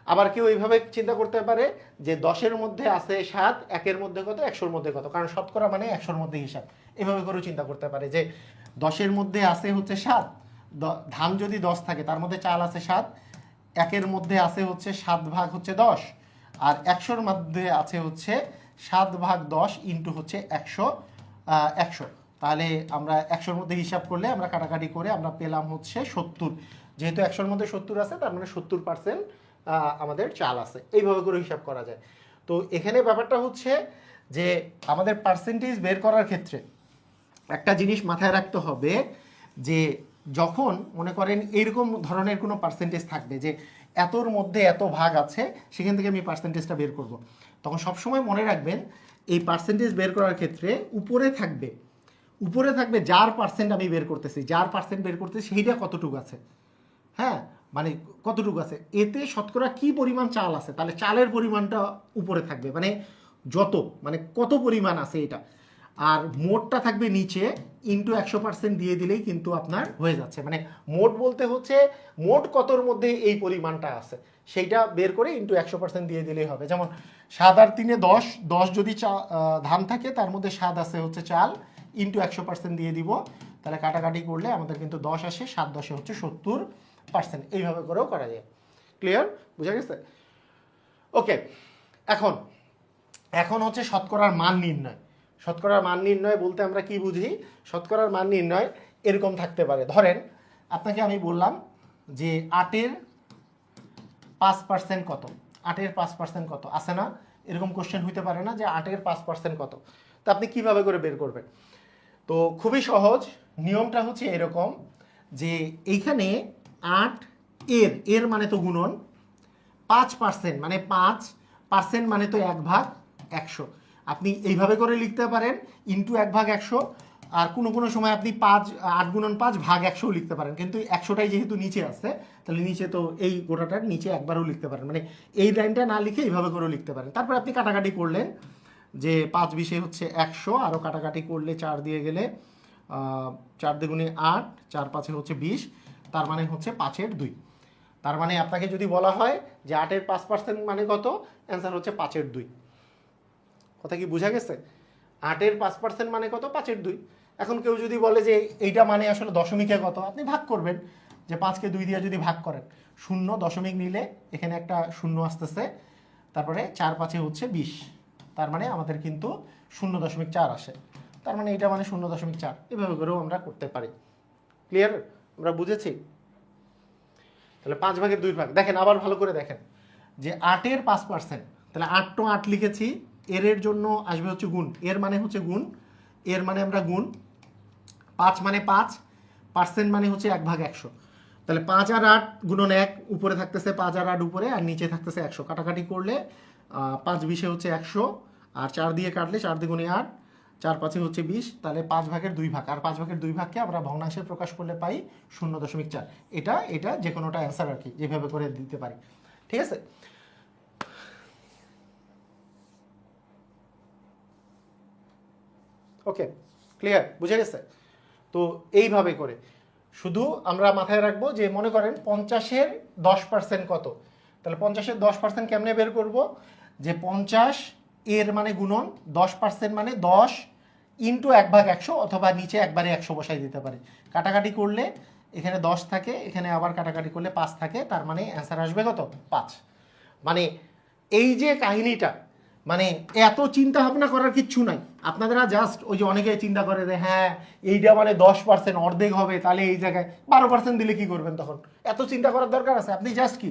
আবার কেউ এইভাবে চিন্তা করতে পারে যে 10-এর মধ্যে আছে 7, 1-এর মধ্যে কত, 100-এর মধ্যে কত, কারণ শতকরা মানে 100-এর মধ্যে হিসাব। এইভাবে করেও চিন্তা করতে পারে যে 10-এর মধ্যে আছে হচ্ছে 7, ধান যদি 10 থাকে তার মধ্যে চাল আছে 7, 1-এর মধ্যে আছে হচ্ছে 7 ভাগ হচ্ছে 10, আর 100-এর মধ্যে আছে হচ্ছে 7 ভাগ 10 ইন্টু হচ্ছে 100। তাহলে আমরা 100-এর মধ্যে হিসাব করলে আমরা কাটাকাটি করে আমরা পেলাম হচ্ছে 70। যেহেতু 100-এর মধ্যে 70 আছে, তার মানে 70% আমাদের চাল আছে। এইভাবে করে হিসাব করা যায়। তো এখানে ব্যাপারটা হচ্ছে যে আমাদের পার্সেন্টেজ বের করার ক্ষেত্রে একটা জিনিস মাথায় রাখতে হবে যে যখন মনে করেন এইরকম ধরনের কোনো পার্সেন্টেজ থাকবে যে এতর মধ্যে এত ভাগ আছে, সেখান থেকে আমি পার্সেন্টেজটা বের করব, তখন সবসময় মনে রাখবেন এই পার্সেন্টেজ বের করার ক্ষেত্রে উপরে থাকবে যার পার্সেন্ট আমি বের করতেছি, যার পার্সেন্ট বের করতেছি সেইটা কতটুকু আছে, হ্যাঁ, মানে কতটুকু আছে, এতে শতকরা কি পরিমাণ চাল আছে, তাহলে চালের পরিমাণটা উপরে থাকবে, মানে কত পরিমাণ আছে এটা। আর মোটটা থাকবে নিচে, ইন্টু 100% দিয়ে দিলেই কিন্তু আপনার হয়ে যাচ্ছে। মানে মোট বলতে হচ্ছে মোট কতর মধ্যে এই পরিমাণটা আছে সেইটা বের করে ইন্টু 100% দিয়ে দিলেই হবে। যেমন 7 আর 3-এ 10 যদি ধান থাকে তার মধ্যে 7 আছে হচ্ছে চাল, ইন্টু 100% দিয়ে দিব, তাহলে কাটাকাটি করলে আমাদের কিন্তু 10 আসে, 7 10-এ হচ্ছে 70%। এইভাবে করেও করা যায়। ক্লিয়ার, বুঝা গেছে? ওকে, এখন হচ্ছে শতকরার মান নির্ণয়। শতকরার মান নির্ণয় বলতে আমরা কি বুঝি? শতকরার মান নির্ণয় এরকম থাকতে পারে। ধরেন আপনাকে আমি বললাম যে 8-এর 5% কত, 8-এর 5% কত, আছে না? এরকম কোশ্চেন হইতে পারে না যে 8-এর 5% কত, তো আপনি কিভাবে করে বের করবেন? তো খুবই সহজ, নিয়মটা হচ্ছে এরকম যে এইখানে 8 এর মানে তো গুণন, 5% মানে 5% মানে তো 1/100। আপনি এইভাবে করে লিখতে পারেন ইন্টু 1/100, আর কোনো সময় আপনি 8 গুণন 5 ভাগ 100 লিখতে পারেন, কিন্তু 100টাই যেহেতু নিচে আছে তাহলে নিচে তো এই গোটাটার নিচে একবারও লিখতে পারেন, মানে এই লাইনটা না লিখে এইভাবে করেও লিখতে পারেন। তারপর আপনি কাটাকাটি করলেন যে 5 20 হচ্ছে 100, আরও কাটাকাটি করলে 4 দিয়ে গেলে 4 দ্বিগুণে 8, 4 5 হচ্ছে 20, তার মানে হচ্ছে 5-এর 2। তার মানে আপনাকে যদি বলা হয় যে 8-এর 5% মানে কত, অ্যান্সার হচ্ছে 5-এর 2। কথা কি বোঝা গেছে? 8-এর 5% মানে কত, 5-এর 2। এখন কেউ যদি বলে যে এইটা মানে আসলে দশমিকে কত, আপনি ভাগ করবেন, যে 5-কে 2 দিয়ে যদি ভাগ করেন, 0 দশমিক নিলে এখানে একটা 0 আসতেছে, তারপরে 4 5-এ হচ্ছে 20, তার মানে আমাদের কিন্তু 0.4 আসে, তার মানে এটা মানে 0.4। এভাবে করেও আমরা করতে পারি। ক্লিয়ার, আমরা বুঝেছি? তাহলে 5/2 দেখেন, আবার ভালো করে দেখেন যে 8-এর 5%, তাহলে 8 তো 8 লিখেছি, এর জন্য আসবে হচ্ছে গুণ, এর মানে হচ্ছে গুণ, এর মানে আমরা গুণ, 5 মানে 5% মানে হচ্ছে 1/100। তাহলে 5 আর 8 গুণন 1, উপরে থাকতেছে 5 আর 8 উপরে, আর নিচে থাকতেছে 100। কাটাকাটি করলে 5 20-এ হচ্ছে 100, আর 4 দিয়ে কাটলে 4 দ্বিগুণে 8, 4 5-এ হচ্ছে 20, তাহলে 5/2, আর 5/2কে আমরা ভগ্নাংশে প্রকাশ করলে পাই 0.4। এটা যে কোনোটা অ্যান্সার আর কি, যেভাবে করে দিতে পারি। ঠিক আছে? ওকে, ক্লিয়ার, বুঝে গেছে? তো এইভাবে করে শুধু আমরা মাথায় রাখবো যে মনে করেন 50-এর 10% কত, তাহলে 50-এর 10% কেমনে বের করব? যে 50 এর মানে গুণন 10% মানে 10 ইন্টু 1/100, অথবা নিচে একবারে 100 বসাই দিতে পারি। কাটাকাটি করলে এখানে 10 থাকে, এখানে আবার কাটাকাটি করলে 5 থাকে, তার মানে অ্যান্সার আসবে কত, 5। মানে এই যে কাহিনীটা, মানে এত চিন্তা ভাবনা করার কিচ্ছু নাই। আপনারা জাস্ট ওই যে অনেকে চিন্তা করে যে হ্যাঁ এইটা মানে 10% অর্ধেক হবে, তাহলে এই জায়গায় 12% দিলে কি করবেন তখন? এত চিন্তা করার দরকার আছে? আপনি জাস্ট কি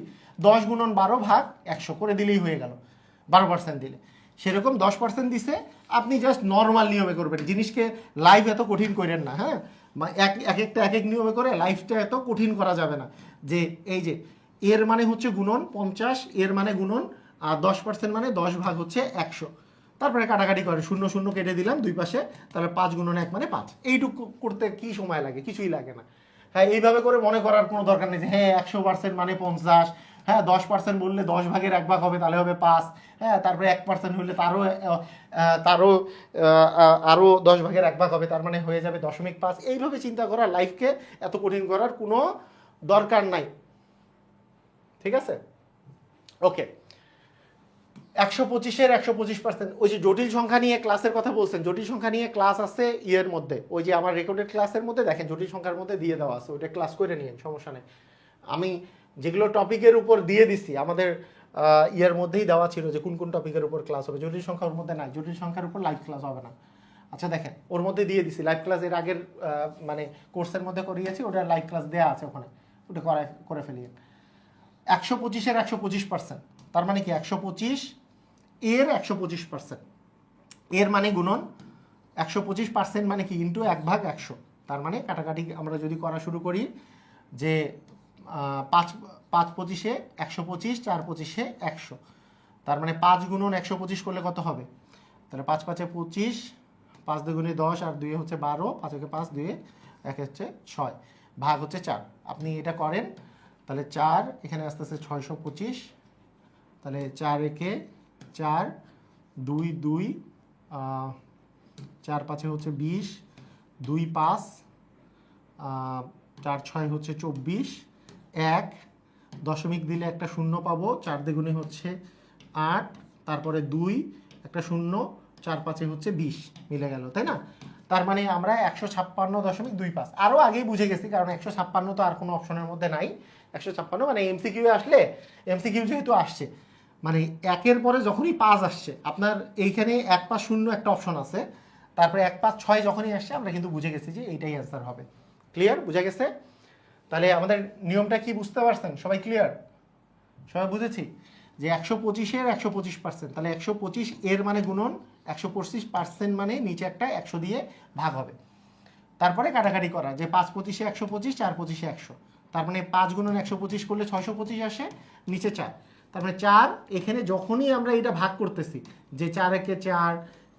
10 গুণন 12 ভাগ 100 করে দিলেই হয়ে গেল 12% দিলে। সেরকম 10% দিছে, আপনি জাস্ট নর্মাল নিয়মে করবেন জিনিসকে, লাইফ এত কঠিন করেন না। হ্যাঁ, এক একটা এক এক নিয়মে করে লাইফটা এত কঠিন করা যাবে না। যে এই যে এর মানে হচ্ছে গুণন 50, এর মানে গুণন, আর 10% মানে 10 ভাগ হচ্ছে 100, তারপরে কাটাকাটি করে 0 0 কেটে দিলাম দুই পাশে, তাহলে 5 গুণন 1 মানে 5। এইটুকু করতে কি সময় লাগে? কিছুই লাগে না। হ্যাঁ, এইভাবে করে মনে করার কোনো দরকার নেই যে হ্যাঁ 100% মানে 50, হ্যাঁ 10% বললে 10 ভাগের 1 ভাগ হবে তাহলে হবে 5, হ্যাঁ তারপরে 1% হলে তারও আরও 10 ভাগের 1 ভাগ হবে, তার মানে হয়ে যাবে 0.5। এইভাবে চিন্তা করা, লাইফকে এত কঠিন করার কোনো দরকার নাই। ঠিক আছে, ওকে। 125-এর 125%, ওই যে জটিল সংখ্যা নিয়ে ক্লাসের কথা বলছেন, জটিল সংখ্যা নিয়ে ক্লাস আছে ইয়ের মধ্যে, ওই যে আমার রেকর্ডেড ক্লাসের মধ্যে দেখেন জটিল সংখ্যার মধ্যে দিয়ে দেওয়া আছে, ওইটা ক্লাস করে নিন, সমস্যা নেই। আমি যেগুলো টপিকের উপর দিয়ে দিছি আমাদের ইয়ের মধ্যেই দেওয়া ছিল যে কোন কোন টপিকের উপর ক্লাস হবে। জটিল সংখ্যার মধ্যে নাই, জটিল সংখ্যার উপর লাইভ ক্লাস হবে না। আচ্ছা দেখেন ওর মধ্যে দিয়ে দিছি লাইভ ক্লাস, এর আগের মানে কোর্সের মধ্যে করিয়েছি, ওটা লাইভ ক্লাস দেওয়া আছে ওখানে, ওটা করে ফেলিয়ে। 125-এর 125%, তার মানে কি 125 এর 125%, এর মানে গুণন 125% মানে কি ইন্টু 1 ভাগ 100, তার মানে কাটাকাটি আমরা যদি করা শুরু করি যে 5 25-এ 125, 4 25-এ 100, তার মানে 5 গুণন 125 করলে কত হবে? তাহলে 5 5-এ 25, 5 দুগুণে 10, আর 2 হচ্ছে 12, 5 একে 5, 2 1 হচ্ছে 6, ভাগ হচ্ছে 4। আপনি এটা করেন তাহলে 4 এখানে আস্তে আস্তে 625, তাহলে 4 একে 4, 2 2, 4 5-এ হচ্ছে 20, 2 5, 4 6 হচ্ছে 24, 1 দশমিক দিলে একটা শূন্য পাবো, 4 দ্বিগুণে হচ্ছে 8, তারপরে 2 একটা শূন্য, 4 5-এ হচ্ছে 20, মিলে গেল, তাই না? তার মানে আমরা 156.25, আরও আগেই বুঝে গেছি, কারণ 156 তো আর কোনো অপশনের মধ্যে নাই। 156 মানে এমসিকিউ আসলে, এমসিকিউ যেহেতু আসছে মানে একের পরে যখনই 5 আসছে, আপনার এইখানে 1 5 0 একটা অপশন আছে, তারপরে 1 5 6 যখনই আসছে আমরা কিন্তু বুঝে গেছি যে এইটাই অ্যান্সার হবে। ক্লিয়ার? বুঝে গেছে? তাহলে আমাদের নিয়মটা কি বুঝতে পারছেন সবাই? ক্লিয়ার? সবাই বুঝেছি যে 125-এর 125%, তাহলে 125 এর মানে গুণন 125% মানে নিচে একটা 100 দিয়ে ভাগ হবে, তারপরে কাটাকাটি করা যে 5 25-এ 125, 4 25-এ 100, তার মানে 5 গুণন 125 করলে 625 আসে, নিচে 4, তার মানে 4 এখানে যখনই আমরা এটা ভাগ করতেছি যে 4 একে 4,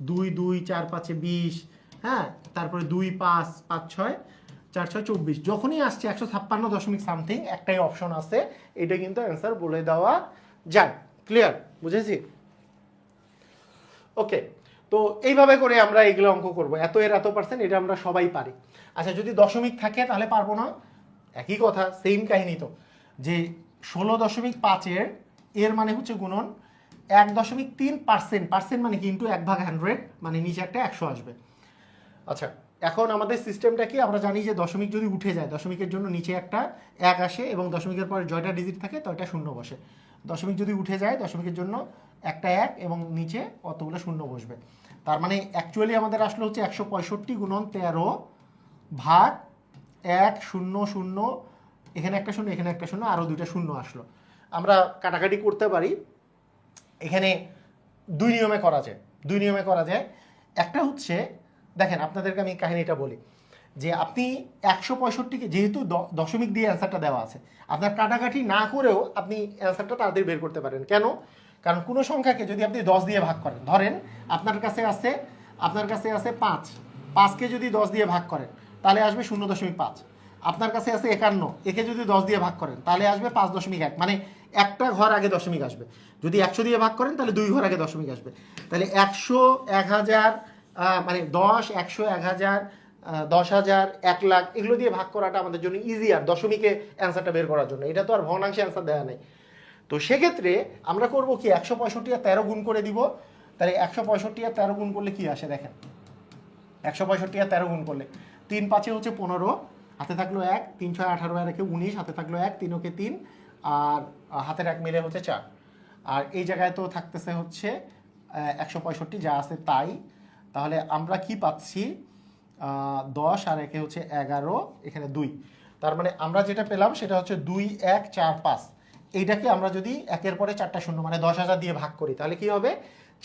2 2, 4 5-এ 20, হ্যাঁ তারপরে 2 5, 5 6, 4 6 24, যখনই আসছে 156 দশমিক সামথিং একটাই অপশন আছে, এটা কিন্তু অ্যান্সার বলে দেওয়া যায়। ক্লিয়ার? বুঝেছি? ওকে, তো এইভাবে করে আমরা এগুলো অঙ্ক করব, এত এর এত পার্সেন্ট, এটা আমরা সবাই পারি। আচ্ছা যদি দশমিক থাকে তাহলে পারবো না? একই কথা, সেম কাহিনী তো, যে 16.5-এর এর মানে হচ্ছে গুণন 1.3%, পার্সেন্ট মানে কিন্তু 1 ভাগ 100, মানে নিচে একটা 100 আসবে। আচ্ছা এখন আমাদের সিস্টেমটা কি, আমরা জানি যে দশমিক যদি উঠে যায়, দশমিকের জন্য নিচে একটা 1 আসে এবং দশমিকের পরে জয়টা ডিজিট থাকে তো এটা শূন্য বসে। দশমিক যদি উঠে যায় দশমিকের জন্য একটা 1 এবং নিচে অতগুলো শূন্য বসবে, তার মানে অ্যাকচুয়ালি আমাদের আসলে হচ্ছে 165 গুণন 13 ভাগ 1 0 0, এখানে একটা শূন্য, এখানে একটা শূন্য, আরও দুইটা শূন্য আসলো। আমরা কাটাকাটি করতে পারি, এখানে দুই নিয়মে করা যায়, দুই নিয়মে করা যায়। একটা হচ্ছে দেখেন আপনাদেরকে আমি কাহিনীটা বলি, যে আপনি 165-কে যেহেতু দশমিক দিয়ে অ্যান্সারটা দেওয়া আছে, আপনার কাটাকাটি না করেও আপনি অ্যান্সারটা তাড়াতাড়ি বের করতে পারেন। কেন? কারণ কোনো সংখ্যাকে যদি আপনি 10 দিয়ে ভাগ করেন, ধরেন আপনার কাছে আছে 5, 5কে যদি 10 দিয়ে ভাগ করেন তাহলে আসবে 0.5, আপনার কাছে আছে 51, একে যদি 10 দিয়ে ভাগ করেন তাহলে আসবে 5.1, মানে একটা ঘর আগে দশমিক আসবে। যদি 100 দিয়ে ভাগ করেন তাহলে 2 ঘর আগে দশমিক আসবে। তাহলে 100, 1000, মানে 10, 100, 1000, 10,000, 1 লাখ, এগুলো দিয়ে ভাগ করাটা আমাদের জন্য ইজিয়ার দশমিকে অ্যান্সারটা বের করার জন্য। এটা তো আর ভগ্নাংশে অ্যান্সার দেওয়া নেই। তো সেক্ষেত্রে আমরা করব কি, 165 আর 13 গুণ করে দিব। তাহলে 165 আর 13 গুণ করলে কি আসে দেখেন, 165 আর 13 গুণ করলে 3 5-এ হচ্ছে 15, হাতে থাকলো 1, 3 6 18, আর 19, হাতে থাকলো 1, 3 ওকে 3, আর হাতের 1 মিলে হচ্ছে 4, আর এই জায়গায় তো থাকতেছে হচ্ছে 165 যা আছে তাই। তাহলে আমরা কি পাচ্ছি 10 আর একে হচ্ছে 11, এখানে 2। তার মানে আমরা যেটা পেলাম সেটা হচ্ছে 2 1 4 5। এইটাকে আমরা যদি একের পরে 4টা শূন্য মানে 10,000 দিয়ে ভাগ করি তাহলে কি হবে,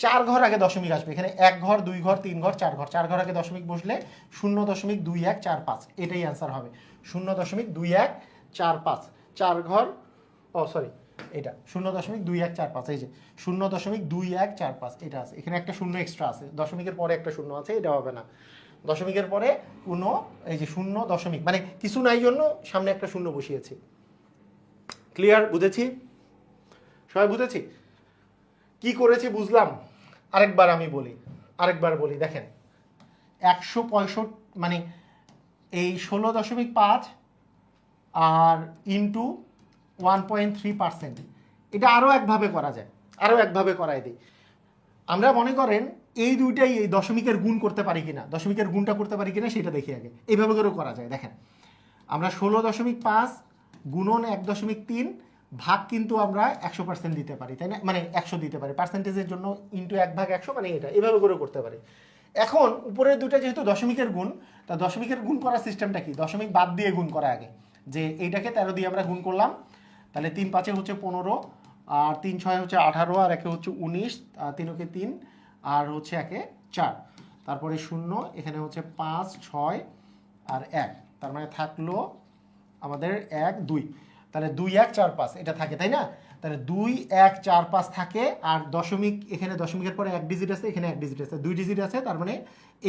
4 ঘর আগে দশমিক আসবে। এখানে 1 ঘর 2 ঘর 3 ঘর 4 ঘর, 4 ঘর আগে দশমিক বসলে 0.2145, এটাই অ্যান্সার হবে 0.2145। 4 ঘর, ও সরি এটা 0.2145, এই যে 0.2145 এটা আছে, এখানে একটা শূন্য এক্সট্রা আছে, দশমিকের পরে একটা শূন্য আছে, এটা হবে না। দশমিকের পরে কোনো এই যে 0 মানে কিছু নাই জন্য সামনে একটা শূন্য বসিয়েছি। ক্লিয়ার? বুঝেছি? সবাই বুঝেছি? কি করেছি বুঝলাম? আরেকবার বলি দেখেন 165 মানে এই 16.5 আর ইন্টু 1.3%, এটা আরও একভাবে করা যায়, আরও একভাবে করাই দিই। আমরা মনে করেন এই দুইটাই এই দশমিকের গুণ করতে পারি কিনা, দশমিকের গুণটা করতে পারি কিনা সেটা দেখি আগে। এইভাবে করেও করা যায়। দেখেন আমরা 16.5 গুণন 1.3 ভাগ কিন্তু আমরা 100% দিতে পারি, তাই না? মানে 100 দিতে পারি পার্সেন্টেজের জন্য, ইন্টু 1/100 মানে এটা, এভাবে করে করতে পারি। এখন উপরের দুইটা যেহেতু দশমিকের গুণ, তা দশমিকের গুণ করার সিস্টেমটা কি, দশমিক বাদ দিয়ে গুণ করা আগে। যে এইটাকে 13 দিয়ে আমরা গুণ করলাম, তাহলে 3 5 হচ্ছে 15, আর 3 6 হচ্ছে 18, আর একে হচ্ছে 19, আর 3 কে 3, আর হচ্ছে একে 4, তারপরে 0, এখানে হচ্ছে 5 6 আর 1, তার মানে থাকলো আমাদের 1 2, তাহলে 2 1 4 5 এটা থাকে, তাই না? তাহলে 2 1 4 5 থাকে, আর দশমিক, এখানে দশমিকের পরে 1 ডিজিট আছে, এখানে 1 ডিজিট আছে, 2 ডিজিট আছে, তার মানে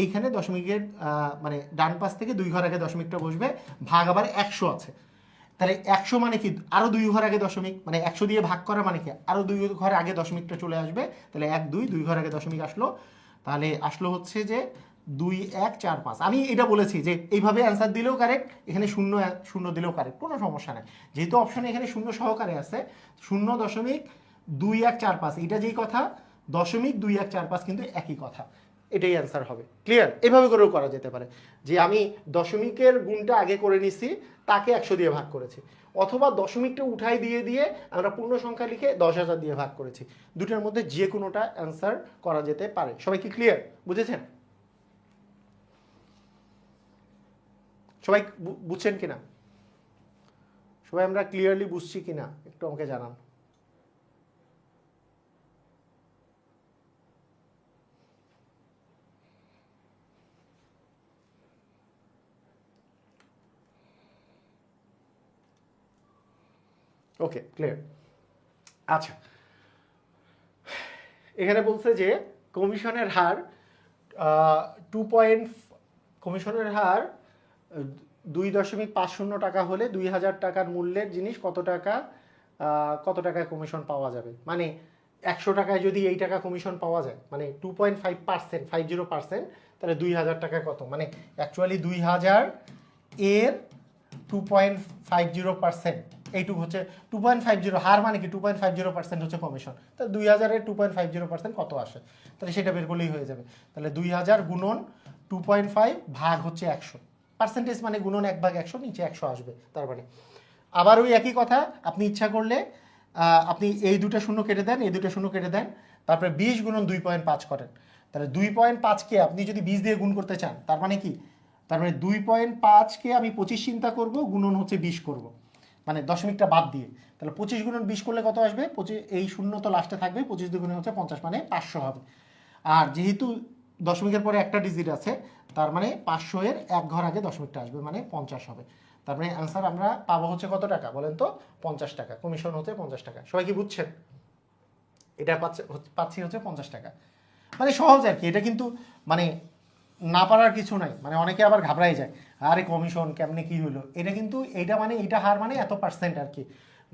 এইখানে দশমিকের মানে ডান পাশ থেকে 2 ঘর আগে দশমিকটা বসবে, ভাগ আবার 100 আছে। তাহলে 100 মানে কি, আরও 2 ঘর আগে দশমিক, মানে 100 দিয়ে ভাগ করা মানে কি আরও 2 ঘর আগে দশমিকটা চলে আসবে। তাহলে 1 2 2 ঘর আগে দশমিক আসলো, তাহলে আসলো হচ্ছে যে 2 1 4 5। আমি এটা বলেছি যে এইভাবে অ্যান্সার দিলেও কারেক্ট, এখানে 0 0 দিলেও কারেক্ট, কোনো সমস্যা নাই। যেহেতু অপশনে এখানে 0 সহকারে আছে, 0.2145 এটা যেই কথা, 0.2145 কিন্তু একই কথা, এটাই অ্যান্সার হবে। ক্লিয়ার? এভাবে করেও করা যেতে পারে যে আমি দশমিকের গুণটা আগে করে নিছি, তাকে 100 দিয়ে ভাগ করেছি, অথবা দশমিকটা উঠাই দিয়ে দিয়ে আমরা পূর্ণ সংখ্যা লিখে 10,000 দিয়ে ভাগ করেছি। দুটোর মধ্যে যে কোনোটা অ্যান্সার করা যেতে পারে। সবাই কি ক্লিয়ার? বুঝেছেন? সবাই বুঝছেন কিনা? সবাই আমরা ক্লিয়ারলি বুঝছি কিনা একটু আমাকে জানান। ওকে, ক্লিয়ার। আচ্ছা, এখানে বলছে যে কমিশনের হার 2.50 টাকা হলে 2,000 টাকার মূল্যের জিনিস কত টাকায় কমিশন পাওয়া যাবে। মানে 100 টাকায় যদি এই টাকা কমিশন পাওয়া যায়, মানে 2.5%, 50%, তাহলে 2,000 টাকায় কত, মানে অ্যাকচুয়ালি 2,000 এর 2.50%, এইটুকু হচ্ছে 2.50, হার মানে কি 2.50% হচ্ছে কমিশন। তাহলে 2,000 এর 2.50% কত আসে, তাহলে সেটা বের করলেই হয়ে যাবে। তাহলে 2,000 গুণন 2.5 ভাগ হচ্ছে 100, পার্সেন্টেজ মানে গুণন 1/100, নিচে 100 আসবে। তার মানে আবার ওই একই কথা, আপনি ইচ্ছা করলে আপনি এই দুটো শূন্য কেটে দেন, এই দুটো শূন্য কেটে দেন, তারপরে 20 গুণন 2.5 করেন। তাহলে 2.5কে আপনি যদি 20 দিয়ে গুণ করতে চান, তার মানে কি, তার মানে 2.5কে আমি 25 চিন্তা করব, গুণন হচ্ছে 20 করব, মানে দশমিকটা বাদ দিয়ে। তাহলে 25 গুণন 20 করলে কত আসবে, 25, এই শূন্য তো লাস্টে থাকবে, 25 দুগুণে হচ্ছে 50, মানে 500 হবে। আর যেহেতু দশমিকের পরে একটা ডিজিট আছে, তার মানে 500 এর 1 ঘর আগে দশমিকটা আসবে, মানে 50 হবে। তার মানে অ্যান্সার আমরা পাবো হচ্ছে কত টাকা বলেন তো, 50 টাকা। কমিশন হচ্ছে 50 টাকা। সবাই কি বুঝছেন? এটা পাচ্ছি হচ্ছে 50 টাকা, মানে সহজ আর কি। এটা কিন্তু মানে না পারার কিছু নাই, মানে অনেকে আবার ঘাবড়াই যায়, আরে কমিশন কেমনে কি হলো, এটা কিন্তু এইটা মানে এইটা হার মানে এত পার্সেন্ট আর কি,